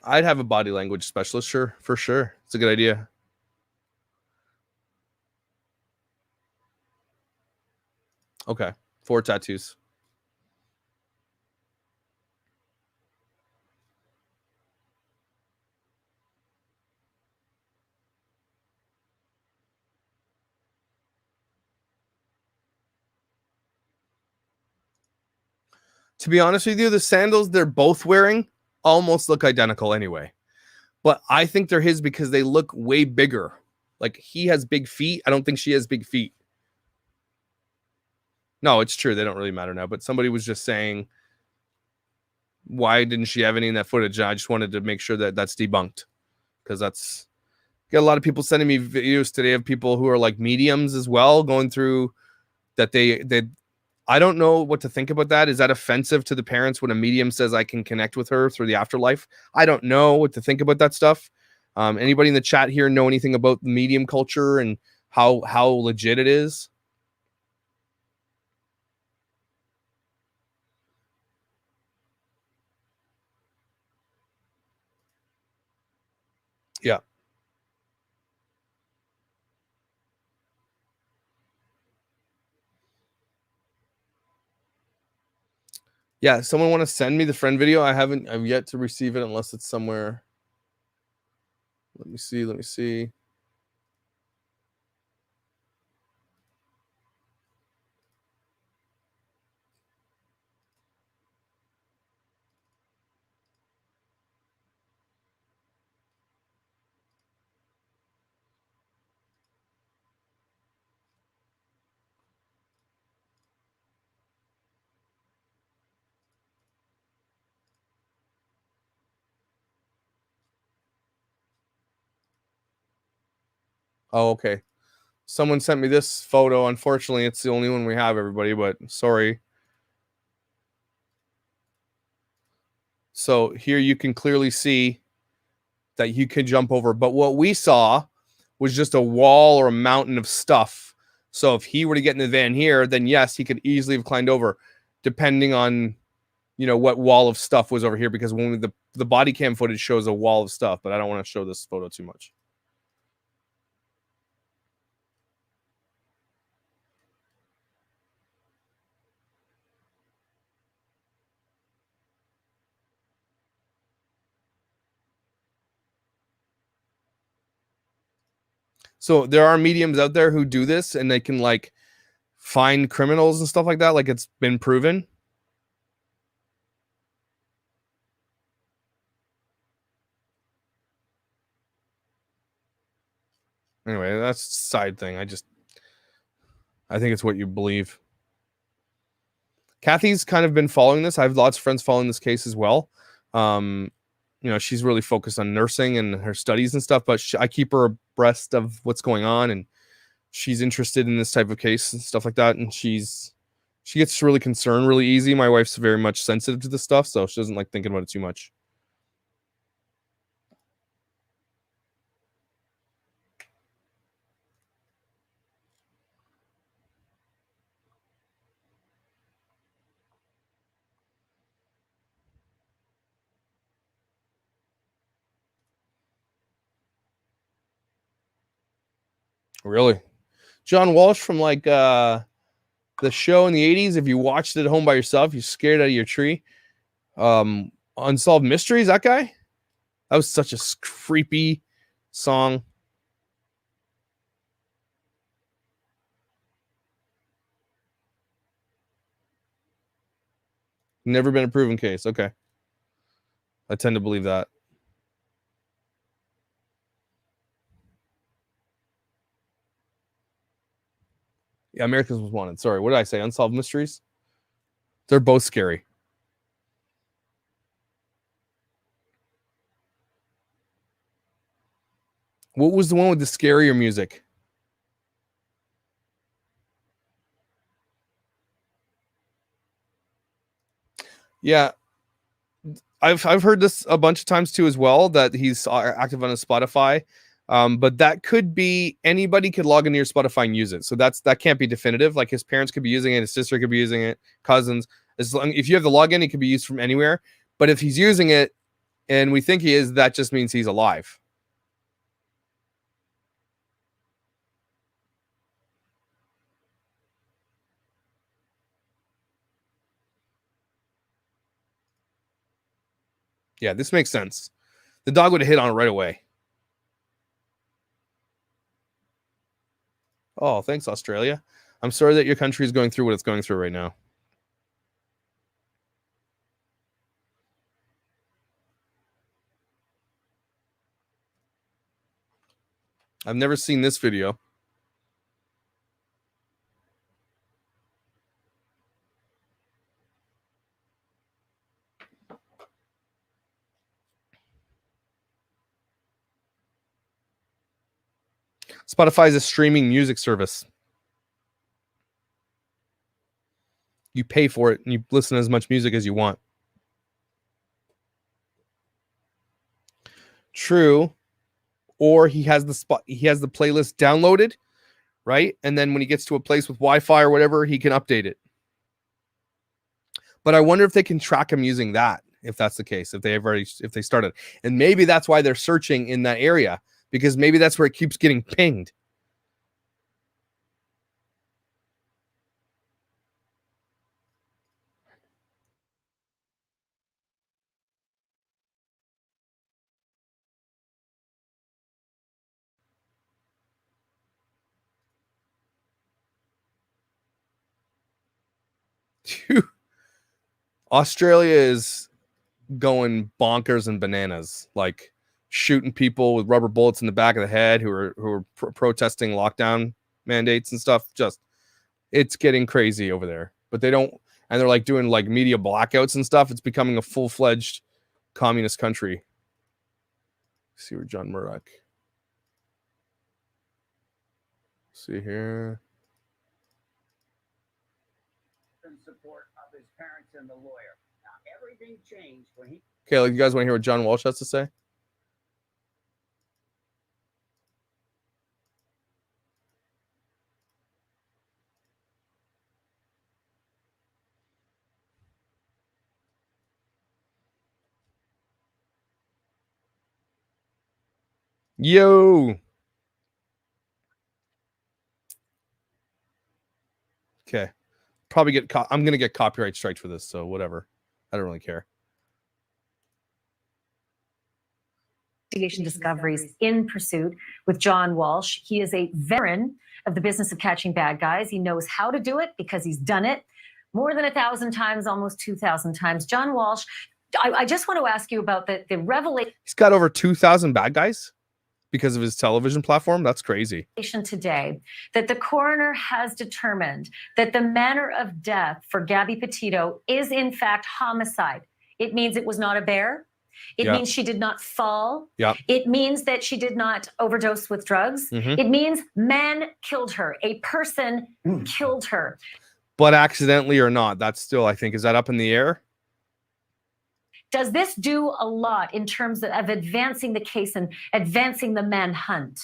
I'd have a body language specialist, sure, for sure. It's a good idea. Okay, 4 tattoos. To be honest with you, the sandals they're both wearing almost look identical anyway. But I think they're his because they look way bigger. Like he has big feet. I don't think she has big feet. No, it's true. They don't really matter now. But somebody was just saying, why didn't she have any in that footage? And I just wanted to make sure that that's debunked because that's got a lot of people sending me videos today of people who are like mediums as well going through that they I don't know what to think about that. Is that offensive to the parents when a medium says I can connect with her through the afterlife? I don't know what to think about that stuff. Anybody in the chat here know anything about medium culture and how legit it is? Yeah. Yeah, someone want to send me the friend video? I've yet to receive it unless it's somewhere. Let me see. Oh, okay. Someone sent me this photo. Unfortunately, it's the only one we have, everybody, but sorry. So here you can clearly see that you could jump over. But what we saw was just a wall or a mountain of stuff. So if he were to get in the van here, then yes, he could easily have climbed over, depending on, what wall of stuff was over here. Because when the body cam footage shows a wall of stuff, but I don't want to show this photo too much. So there are mediums out there who do this and they can like find criminals and stuff like that. Like it's been proven. Anyway, that's a side thing. I think it's what you believe. Kathy's kind of been following this. I have lots of friends following this case as well. She's really focused on nursing and her studies and stuff, but I keep her abreast of what's going on, and she's interested in this type of case and stuff like that. And she gets really concerned really easy. My wife's very much sensitive to this stuff, so she doesn't like thinking about it too much. Really? John Walsh from like the show in the 80s, if you watched it at home by yourself, you're scared out of your tree. Unsolved Mysteries, that guy? That was such a creepy song. Never been a proven case. Okay. I tend to believe that. Yeah, America's Most Wanted. Sorry, what did I say? Unsolved Mysteries? They're both scary. What was the one with the scarier music? Yeah. I've heard this a bunch of times too as well, that he's active on his Spotify. But that could be anybody could log into your Spotify and use it. So that can't be definitive. Like his parents could be using it, his sister could be using it, cousins. If you have the login, it could be used from anywhere. But if he's using it and we think he is, that just means he's alive. Yeah, this makes sense. The dog would have hit on it right away. Oh, thanks, Australia. I'm sorry that your country is going through what it's going through right now. I've never seen this video. Spotify is a streaming music service. You pay for it and you listen to as much music as you want. True. Or he has the playlist downloaded, right? And then when he gets to a place with Wi-Fi or whatever, he can update it. But I wonder if they can track him using that, if that's the case, if they started. And maybe that's why they're searching in that area, because maybe that's where it keeps getting pinged. Australia is going bonkers and bananas, like shooting people with rubber bullets in the back of the head who are protesting lockdown mandates and stuff. Just it's getting crazy over there. But they don't, and they're like doing like media blackouts and stuff. It's becoming a full-fledged communist country. Let's see where John Murdoch. See here. Support of his parents and the lawyer. Now everything changed when he. Okay, like you guys want to hear what John Walsh has to say? Yo. Okay. Probably get I'm going to get copyright striked for this, so whatever. I don't really care. Investigation discoveries in pursuit with John Walsh. He is a veteran of the business of catching bad guys. He knows how to do it because he's done it more than 1,000 times, almost 2,000 times. John Walsh, I just want to ask you about the revelation. He's got over 2,000 bad guys. because of his television platform. That's crazy. Today that the coroner has determined that the manner of death for Gabby Petito is in fact homicide. It means it was not a bear. It means she did not fall. It means that she did not overdose with drugs. It means man killed her. A person killed her. But accidentally or not, that's still, I think, is that up in the air? Does this do a lot in terms of advancing the case and advancing the manhunt?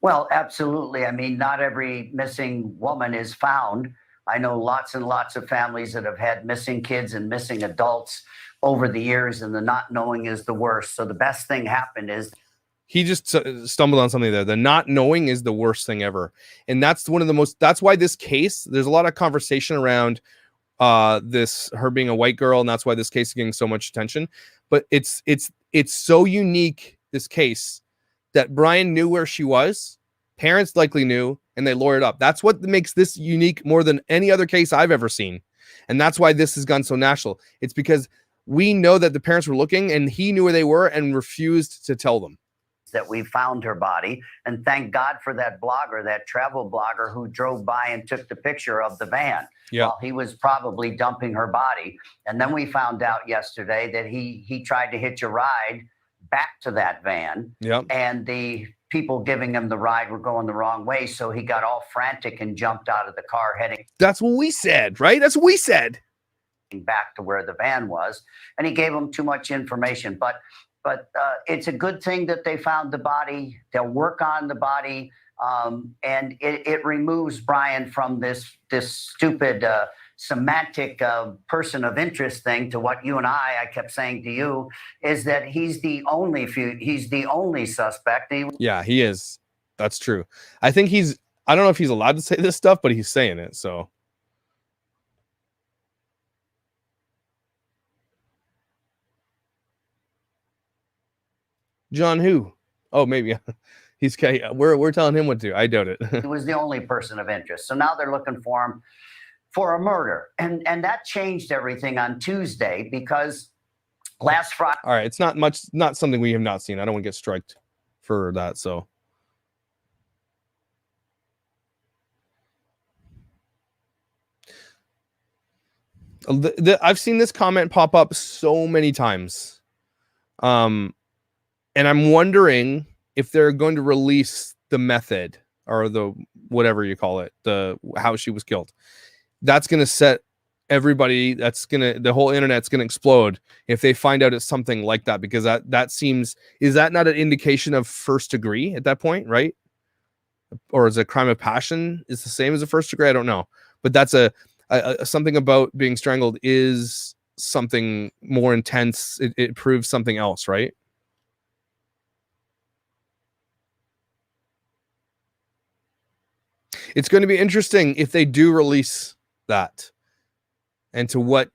Well, absolutely. I mean, not every missing woman is found. I know lots and lots of families that have had missing kids and missing adults over the years, and the not knowing is the worst. So the best thing happened is he just stumbled on something there. The not knowing is the worst thing ever. And that's one of the most, that's why this case, there's a lot of conversation around her being a white girl, and that's why this case is getting so much attention. But it's so unique, this case, that Brian knew where she was, parents likely knew, and they lawyered up. That's what makes this unique more than any other case I've ever seen. And that's why this has gone so national. It's because we know that the parents were looking, and he knew where they were and refused to tell them. That we found her body, and thank God for that blogger, that travel blogger who drove by and took the picture of the van while he was probably dumping her body. And then we found out yesterday that he tried to hitch a ride back to that van, and the people giving him the ride were going the wrong way, so he got all frantic and jumped out of the car heading. That's what we said, right? That's what we said. Back to where the van was, and he gave them too much information. But it's a good thing that they found the body. They'll work on the body, and it removes Brian from this stupid semantic person of interest thing to what you and I kept saying to you, is that he's the only suspect. Yeah, he is. That's true. I think I don't know if he's allowed to say this stuff, but he's saying it. So. John who? Oh, maybe we're telling him what to do. I doubt it. He was the only person of interest. So now they're looking for him for a murder. And that changed everything on Tuesday, because last Friday. All right, it's not something we have not seen. I don't want to get striked for that. So I've seen this comment pop up so many times. And I'm wondering if they're going to release the method, or the whatever you call it, how she was killed. That's going to set everybody, the whole internet's going to explode if they find out it's something like that, because that seems, is that not an indication of first degree at that point, right? Or is a crime of passion is the same as a first degree? I don't know. But that's something about being strangled is something more intense. It proves something else, right? It's going to be interesting if they do release that, and to what,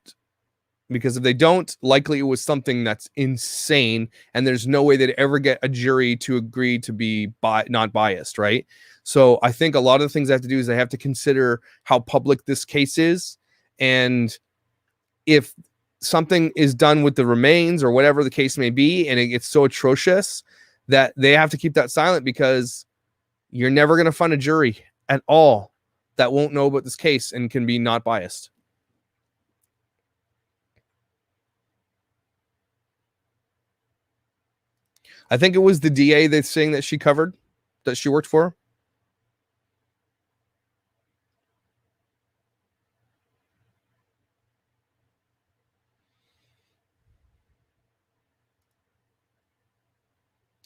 because if they don't, likely it was something that's insane, and there's no way they'd ever get a jury to agree to be not biased, right? So I think a lot of the things they have to do is they have to consider how public this case is, and if something is done with the remains or whatever the case may be, and it gets so atrocious that they have to keep that silent, because you're never going to find a jury at all that won't know about this case and can be not biased. I think it was the DA that's saying that she covered, that she worked for.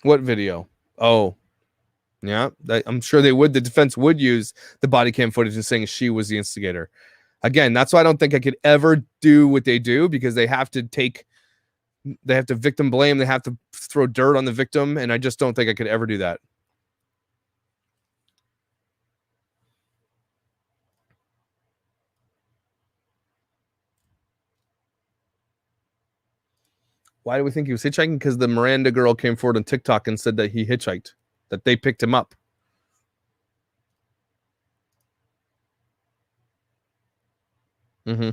What video? Oh, yeah, I'm sure they would. The defense would use the body cam footage and saying she was the instigator. Again, that's why I don't think I could ever do what they do, because they have to victim blame. They have to throw dirt on the victim. And I just don't think I could ever do that. Why do we think he was hitchhiking? Because the Miranda girl came forward on TikTok and said that he hitchhiked, that they picked him up. Mm-hmm.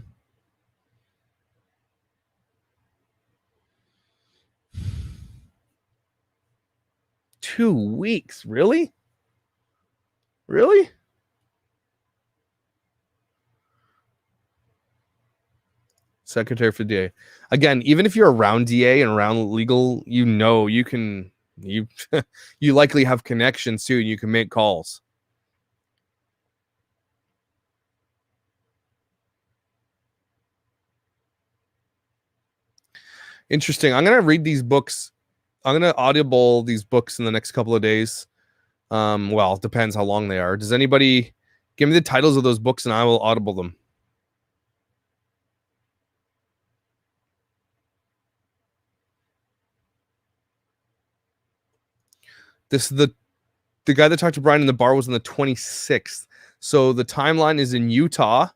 2 weeks. Really? Really? Secretary for DA. Again, even if you're around DA and around legal, you know you can you you likely have connections too, and you can make calls. Interesting. I'm gonna read these books. I'm gonna audible these books in the next couple of days. Well, it depends how long they are. Does anybody give me the titles of those books and I will audible them? This is the guy that talked to Brian in the bar was on the 26th. So the timeline is in Utah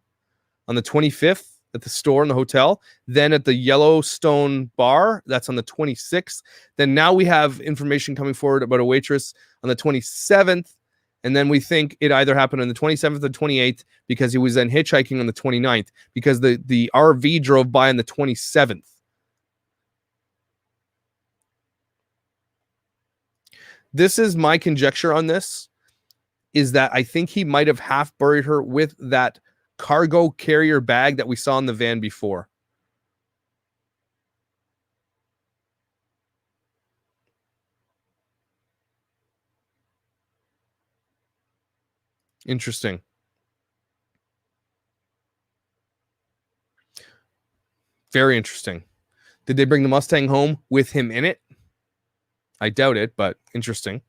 on the 25th at the store in the hotel. Then at the Yellowstone bar, that's on the 26th. Then now we have information coming forward about a waitress on the 27th. And then we think it either happened on the 27th or 28th because he was then hitchhiking on the 29th because the RV drove by on the 27th. This is my conjecture on this, is that I think he might have half buried her with that cargo carrier bag that we saw in the van before. Interesting. Very interesting. Did they bring the Mustang home with him in it? I doubt it, but interesting.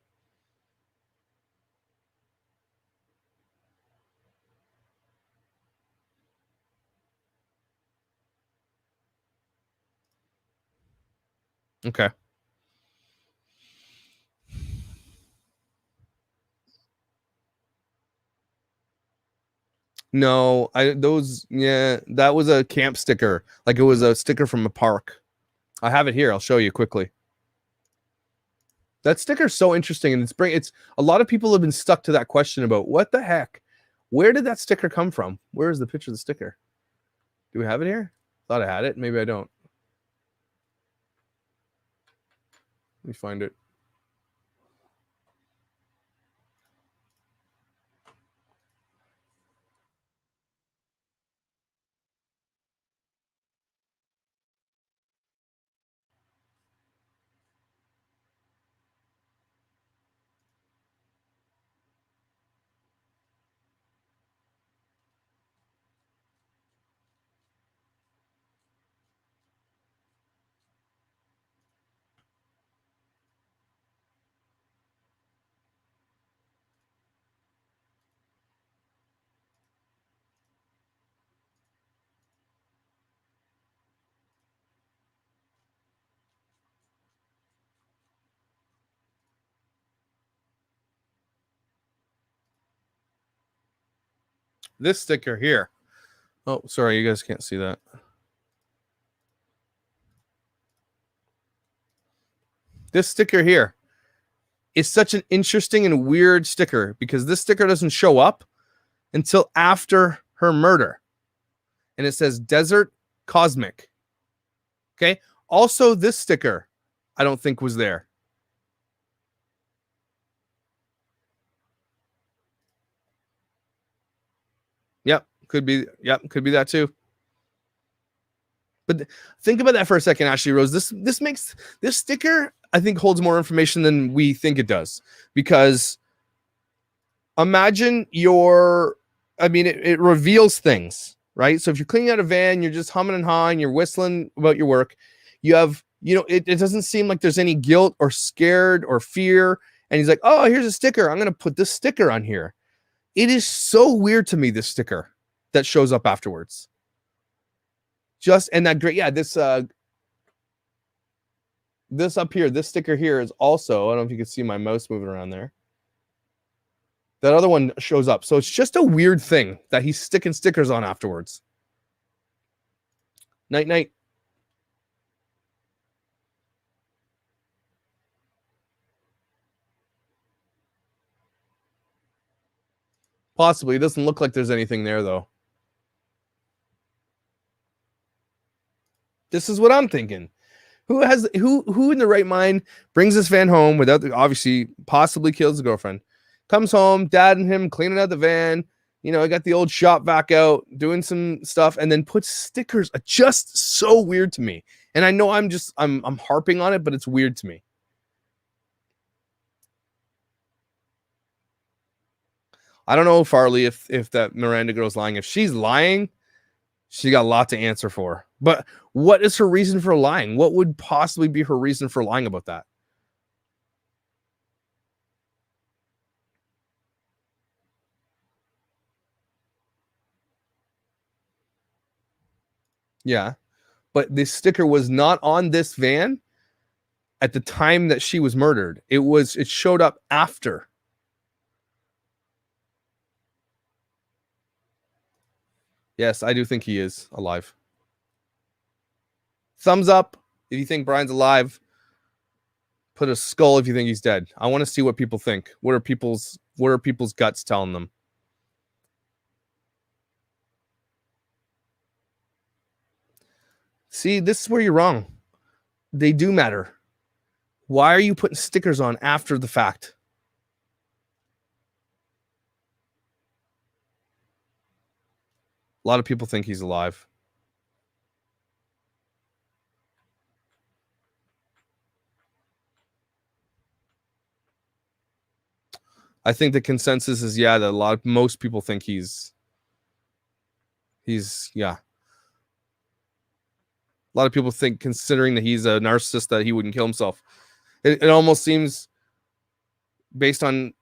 Okay. No, that was a camp sticker. Like it was a sticker from a park. I have it here. I'll show you quickly. That sticker is so interesting, and it's a lot of people have been stuck to that question about what the heck, where did that sticker come from? Where is the picture of the sticker? Do we have it here? Thought I had it. Maybe I don't. Let me find it. This sticker here. Oh, sorry, you guys can't see that. This sticker here is such an interesting and weird sticker because this sticker doesn't show up until after her murder. And it says Desert Cosmic. Okay. Also, this sticker I don't think was there. Yep, could be that too. But think about that for a second, Ashley Rose. This makes this sticker, I think, holds more information than we think it does. Because imagine it reveals things, right? So if you're cleaning out a van, you're just humming and hawing, you're whistling about your work. You have, it doesn't seem like there's any guilt or scared or fear. And he's like, oh, here's a sticker. I'm going to put this sticker on here. It is so weird to me, this sticker that shows up afterwards. And that great, this up here, this sticker here is also, I don't know if you can see my mouse moving around there. That other one shows up. So it's just a weird thing that he's sticking stickers on afterwards. Night, night. Possibly. It doesn't look like there's anything there, though. This is what I'm thinking. Who in the right mind brings this van home without obviously possibly kills the girlfriend, comes home, dad and him cleaning out the van, I got the old shop vac out, doing some stuff, and then puts stickers. Just so weird to me. And I know I'm harping on it, but it's weird to me. I don't know, Farley, if that Miranda girl's lying. If she's lying, she got a lot to answer for. But what is her reason for lying? What would possibly be her reason for lying about that? Yeah. But this sticker was not on this van at the time that she was murdered. It showed up after. Yes, I do think he is alive. Thumbs up if you think Brian's alive. Put a skull if you think he's dead. I want to see what people think. What are people's guts telling them? See, this is where you're wrong. They do matter. Why are you putting stickers on after the fact? A lot of people think he's alive. I think the consensus is that most people think he's yeah. A lot of people think, considering that he's a narcissist, that he wouldn't kill himself. It almost seems, based on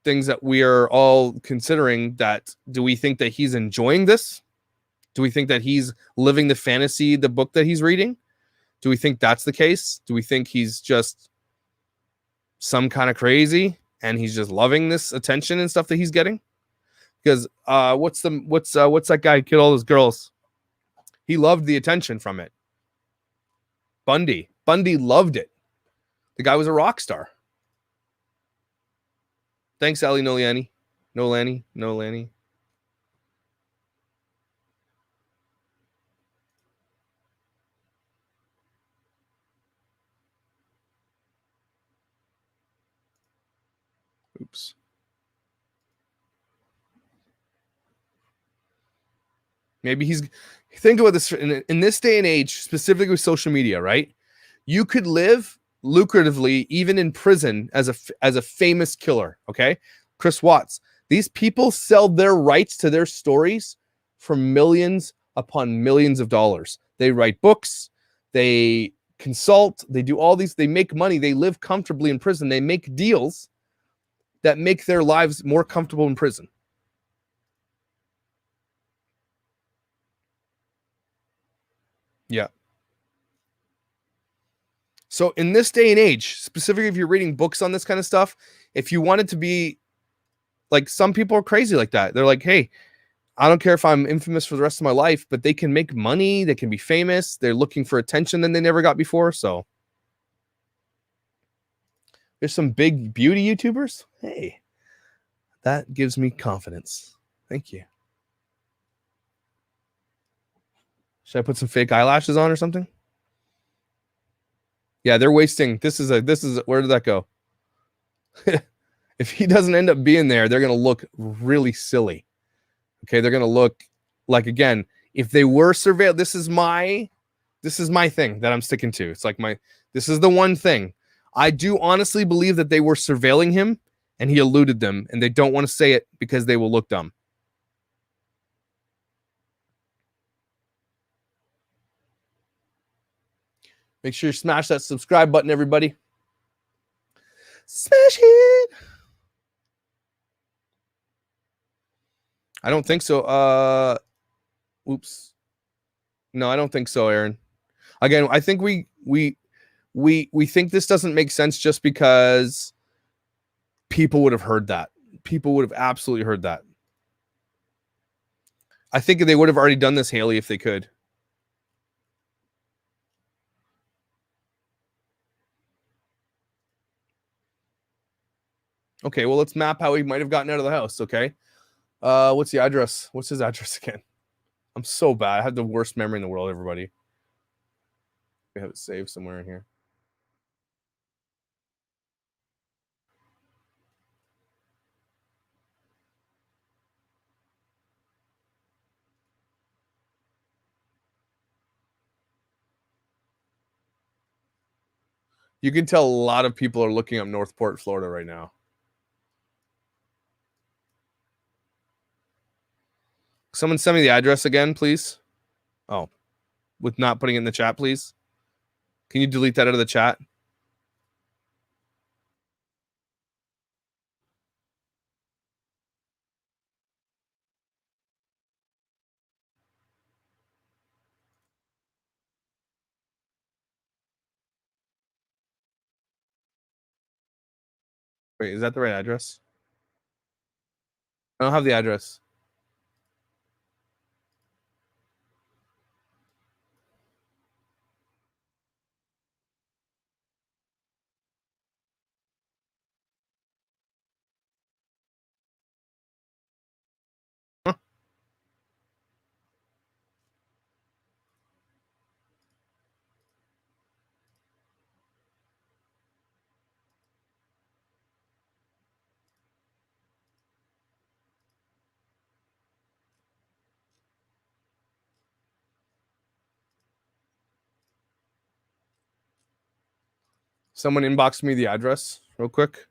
things that we are all considering, that do we think that he's enjoying this? Do we think that he's living the fantasy, the book that he's reading? Do we think that's the case? Do we think he's just some kind of crazy and he's just loving this attention and stuff that he's getting? Because what's that guy who killed all those girls? He loved the attention from it. Bundy loved it. The guy was a rock star. Thanks, Ali Nolani. Nolani. Oops. Maybe think about this in this day and age, specifically with social media, right? You could live lucratively even in prison as a famous killer, okay? Chris Watts. These people sell their rights to their stories for millions upon millions of dollars. They write books, they consult, they do all these, they make money, they live comfortably in prison, they make deals that make their lives more comfortable in prison. Yeah. So in this day and age, specifically if you're reading books on this kind of stuff, if you wanted to be like, some people are crazy like that. They're like, hey, I don't care if I'm infamous for the rest of my life, but they can make money, they can be famous, they're looking for attention that they never got before. So there's some big beauty YouTubers. Hey, that gives me confidence. Thank you. Should I put some fake eyelashes on or something? Yeah, they're wasting. This is where did that go? If he doesn't end up being there, they're going to look really silly. Okay, they're going to look like, again, if they were surveilled, this is my thing that I'm sticking to. It's like this is the one thing. I do honestly believe that they were surveilling him and he eluded them, and they don't want to say it because they will look dumb. Make sure you smash that subscribe button, everybody. Smash it. I don't think so. Oops. No, I don't think so, Aaron. Again, I think we think this doesn't make sense just because people would have heard that. People would have absolutely heard that. I think they would have already done this, Haley, if they could. Okay, well, let's map how he might have gotten out of the house, okay? What's the address? What's his address again? I'm so bad. I have the worst memory in the world, everybody. We have it saved somewhere in here. You can tell a lot of people are looking up Northport, Florida right now. Someone send me the address again, please. Oh, with not putting it in the chat, please. Can you delete that out of the chat? Wait, is that the right address? I don't have the address. Huh. Someone inbox me the address real quick.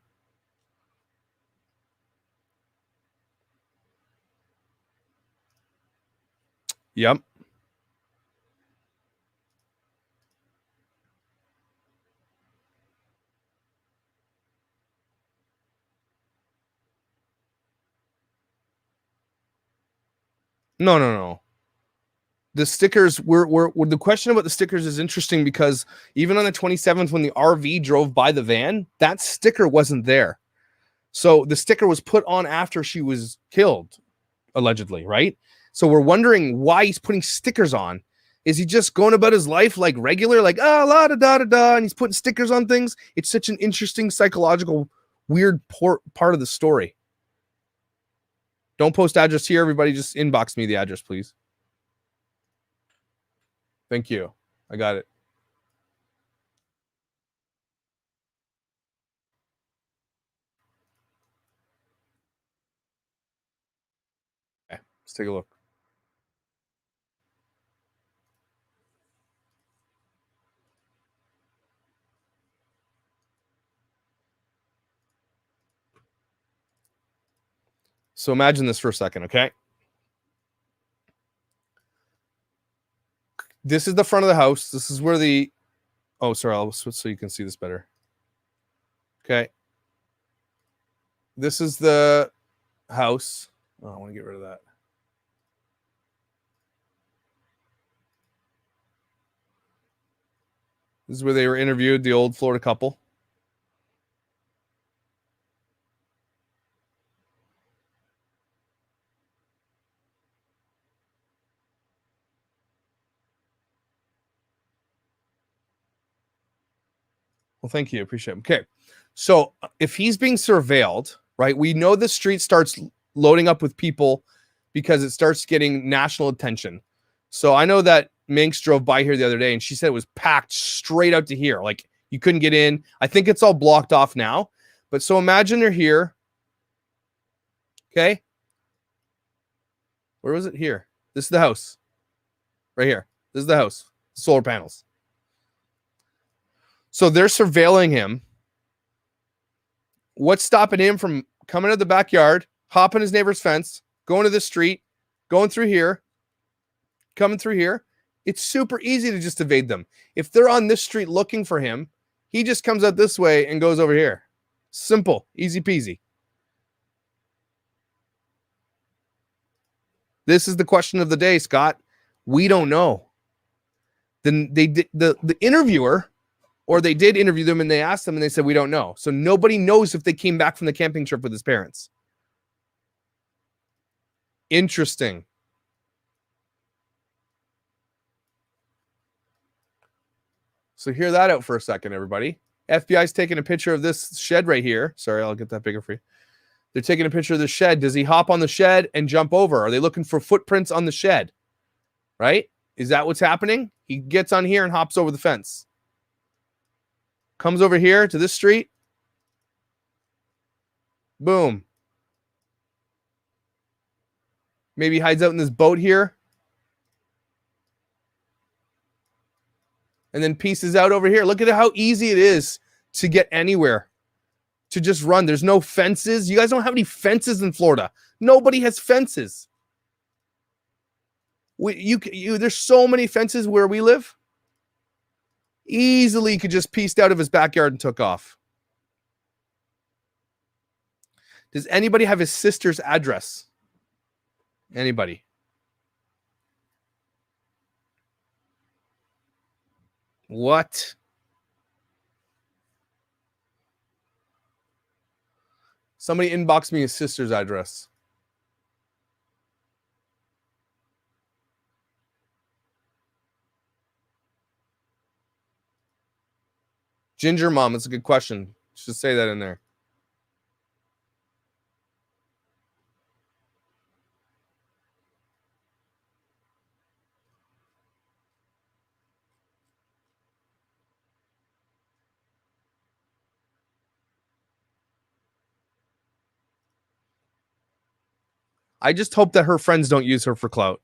Yep. No. The stickers were the question about the stickers is interesting because even on the 27th, when the RV drove by the van, that sticker wasn't there. So the sticker was put on after she was killed, allegedly, right? So we're wondering why he's putting stickers on. Is he just going about his life like regular, like la da da da da, and he's putting stickers on things? It's such an interesting psychological, weird part of the story. Don't post address here, everybody. Just inbox me the address, please. Thank you. I got it. Okay, let's take a look. So imagine this for a second, okay? This is the front of the house. This is where the... Oh, sorry. I'll switch so you can see this better. Okay. This is the house. Oh, I want to get rid of that. This is where they were interviewed, the old Florida couple. Well, thank you. Appreciate it. Okay. So if he's being surveilled, right, we know the street starts loading up with people because it starts getting national attention. So I know that Minx drove by here the other day and she said it was packed straight out to here. Like you couldn't get in. I think it's all blocked off now. But so imagine they're here. Okay. Where was it? Here. This is the house. Right here. This is the house. Solar panels. So they're surveilling him. What's stopping him from coming to the backyard, hopping his neighbor's fence, going to the street, going through here, coming through here? It's super easy to just evade them. If they're on this street looking for him, he just comes out this way and goes over here. Simple, easy peasy. This is the question of the day, Scott. We don't know. Then they did the interviewer, or they did interview them and they asked them and they said, we don't know. So nobody knows if they came back from the camping trip with his parents. Interesting. So hear that out for a second, everybody. FBI's taking a picture of this shed right here. Sorry, I'll get that bigger for you. They're taking a picture of the shed. Does he hop on the shed and jump over? Are they looking for footprints on the shed? Right? Is that what's happening? He gets on here and hops over the fence. Comes over here to this street. Boom. Maybe hides out in this boat here. And then pieces out over here. Look at how easy it is to get anywhere. To just run. There's no fences. You guys don't have any fences in Florida. Nobody has fences. There's so many fences where we live. Easily could just pieced out of his backyard and took off. Does anybody have his sister's address? Anybody? What? Somebody inbox me his sister's address. Ginger Mom, that's a good question. Should say that in there. I just hope that her friends don't use her for clout.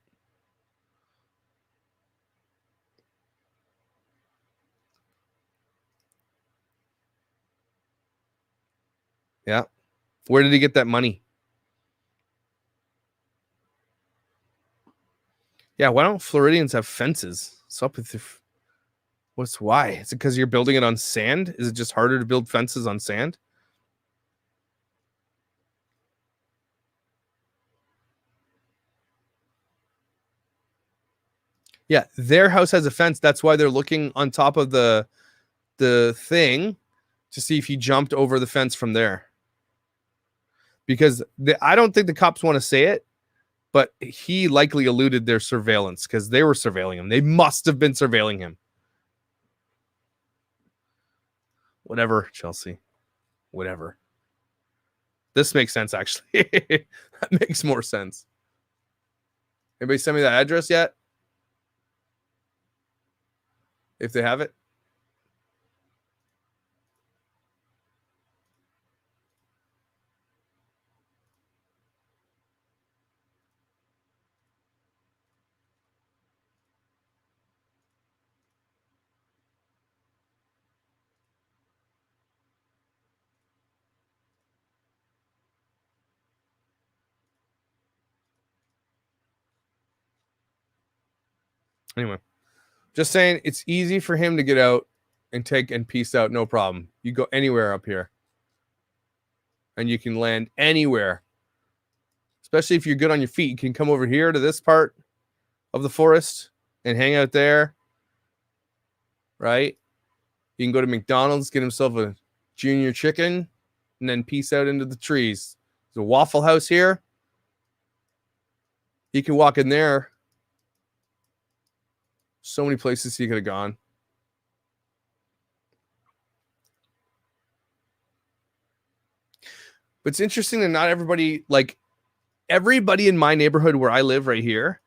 Yeah. Where did he get that money? Yeah, why don't Floridians have fences? What's up with why? Is it because you're building it on sand? Is it just harder to build fences on sand? Yeah, their house has a fence. That's why they're looking on top of the thing to see if he jumped over the fence from there. Because I don't think the cops want to say it, but he likely eluded their surveillance because they were surveilling him. They must have been surveilling him. Whatever, Chelsea. Whatever. This makes sense, actually. That makes more sense. Anybody send me that address yet? If they have it. Anyway, just saying it's easy for him to get out and take and peace out. No problem. You go anywhere up here and you can land anywhere, especially if you're good on your feet. You can come over here to this part of the forest and hang out there. Right. You can go to McDonald's, get himself a junior chicken and then peace out into the trees. There's a Waffle House here. He can walk in there. So many places he could have gone. But it's interesting that not everybody, like everybody in my neighborhood where I live right here,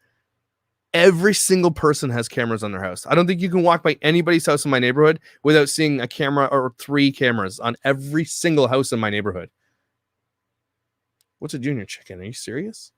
every single person has cameras on their house. I don't think you can walk by anybody's house in my neighborhood without seeing a camera or 3 cameras on every single house in my neighborhood. What's a junior chicken? Are you serious?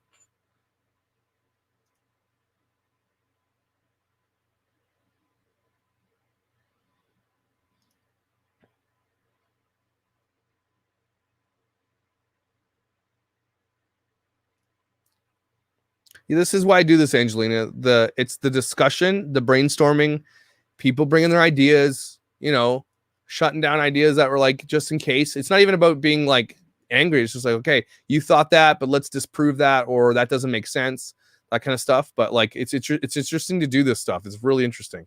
This is why I do this, Angelina. It's the discussion, the brainstorming, people bringing their ideas, shutting down ideas that were like just in case. It's not even about being like angry. It's just like, okay, you thought that, but let's disprove that, or that doesn't make sense, that kind of stuff. But like, it's interesting to do this stuff. It's really interesting.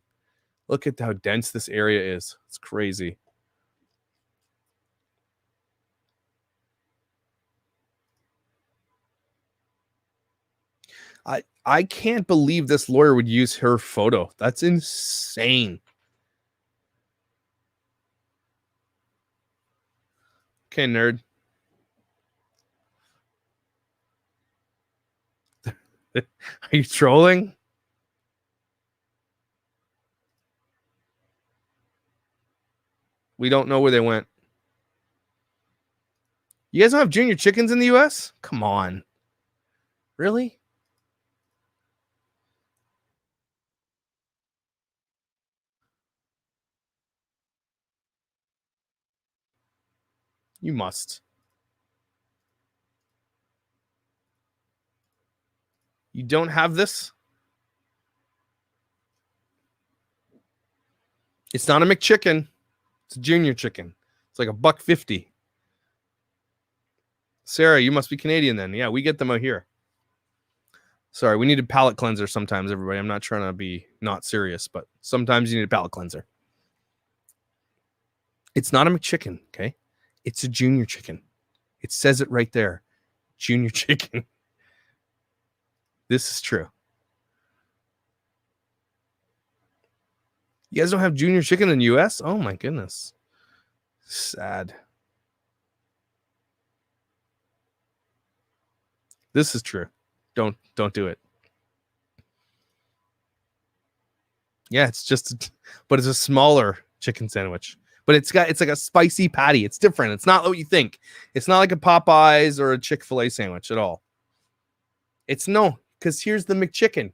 Look at how dense this area is. It's crazy. I can't believe this lawyer would use her photo. That's insane. Okay, nerd. Are you trolling? We don't know where they went. You guys don't have junior chickens in the U.S.? Come on. Really? You must. You don't have this? It's not a McChicken. It's a junior chicken. It's like $1.50. Sarah, you must be Canadian then. Yeah, we get them out here. Sorry, we need a palate cleanser sometimes, everybody. I'm not trying to be not serious, but sometimes you need a palate cleanser. It's not a McChicken, okay? It's a junior chicken. It says it right there. Junior chicken. This is true. You guys don't have junior chicken in the U.S.? Oh, my goodness. Sad. This is true. Don't do it. Yeah, it's a smaller chicken sandwich. But it's like a spicy patty. It's different. It's not what you think. It's not like a Popeyes or a Chick-fil-A sandwich at all. It's no, because here's the McChicken.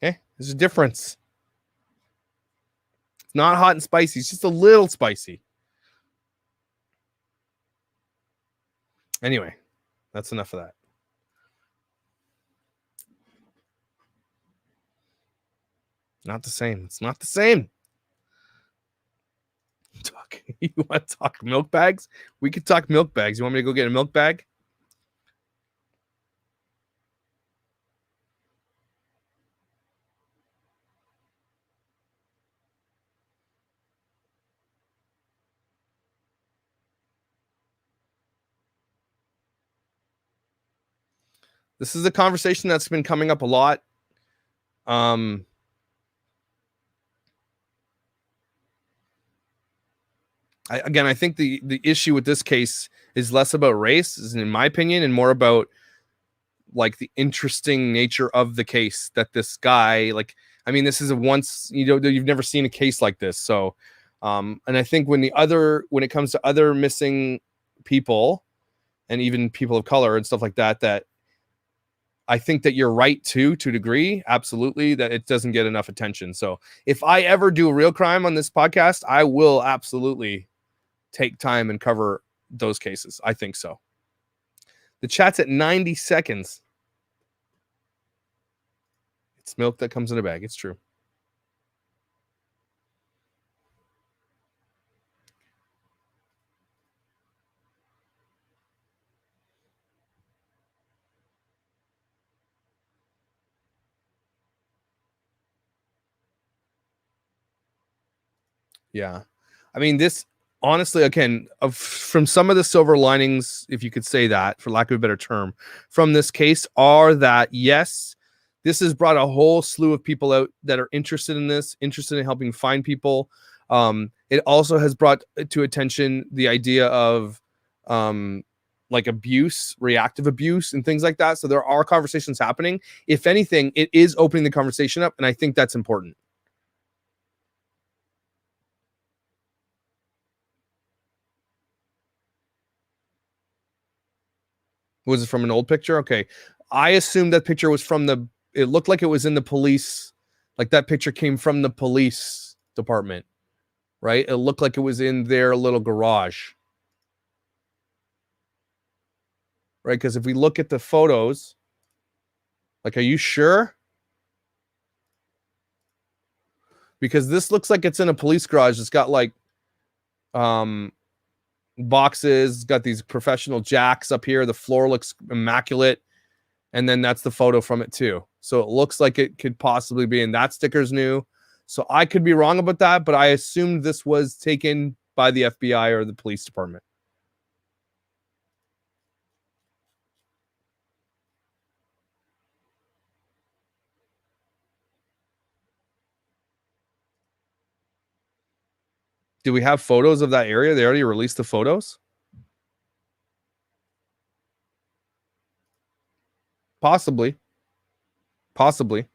Okay, there's a difference. It's not hot and spicy. It's just a little spicy. Anyway, that's enough of that. Not the same. It's not the same. You want to talk milk bags? We could talk milk bags. You want me to go get a milk bag? This is a conversation that's been coming up a lot. I think the issue with this case is less about race, is in my opinion, and more about like the interesting nature of the case that this guy, like, I mean, this is you've never seen a case like this. So, and I think when it comes to other missing people and even people of color and stuff like that, that I think that you're right to a degree, absolutely, that it doesn't get enough attention. So if I ever do a real crime on this podcast, I will absolutely take time and cover those cases. I think so. The chat's at 90 seconds. It's milk that comes in a bag. It's true. Yeah. I mean, this honestly, again, from some of the silver linings, if you could say that, for lack of a better term, from this case are that, yes, this has brought a whole slew of people out that are interested in this, interested in helping find people. It also has brought to attention the idea of like abuse, reactive abuse, and things like that. So there are conversations happening. If anything, it is opening the conversation up, and I think that's important. Was it from an old picture? Okay. I assumed that picture was from it looked like it was in the police. Like that picture came from the police department, right? It looked like it was in their little garage. Right? Because if we look at the photos, like, are you sure? Because this looks like it's in a police garage. It's got like boxes, got these professional jacks up here. The floor looks immaculate. And then that's the photo from it too. So it looks like it could possibly be, and that sticker's new. So I could be wrong about that, but I assumed this was taken by the FBI or the police department. Do we have photos of that area? They already released the photos? Possibly. Possibly.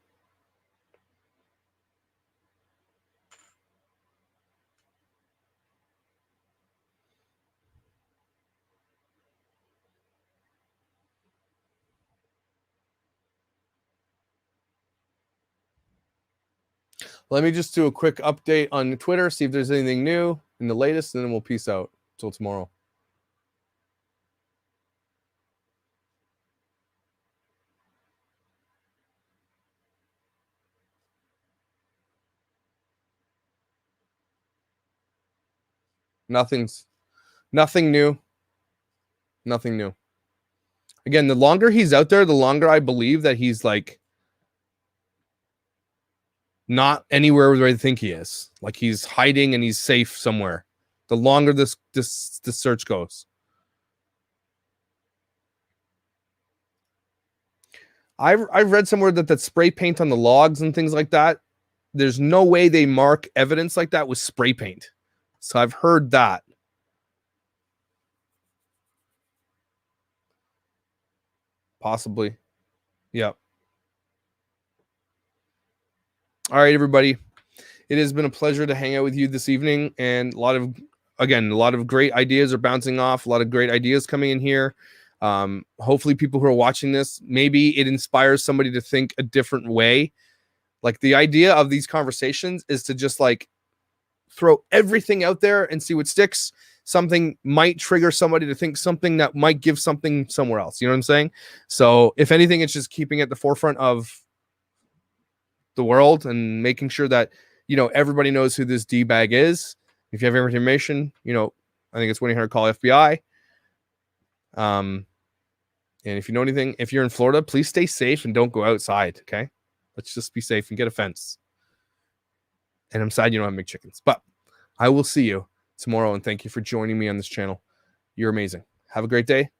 Let me just do a quick update on Twitter, see if there's anything new in the latest, and then we'll peace out till tomorrow. Nothing new. Nothing new. Again, the longer he's out there, the longer I believe that he's like not anywhere where I think he is. Like he's hiding and he's safe somewhere. The longer this search goes. I've read somewhere that spray paint on the logs and things like that, there's no way they mark evidence like that with spray paint. So I've heard that. Possibly. Yep. All right, everybody. It has been a pleasure to hang out with you this evening, and a lot of great ideas are bouncing off, a lot of great ideas coming in here. Hopefully people who are watching this, maybe it inspires somebody to think a different way. Like the idea of these conversations is to just like throw everything out there and see what sticks. Something might trigger somebody to think something that might give something somewhere else. You know what I'm saying? So if anything, it's just keeping at the forefront of the world and making sure that, you know, everybody knows who this D-bag is. If you have information, you know, I think it's 1-800-CALL FBI. And if you know anything, if you're in Florida, please stay safe and don't go outside. Okay. Let's just be safe and get a fence. And I'm sad you don't have McChickens, but I will see you tomorrow. And thank you for joining me on this channel. You're amazing. Have a great day.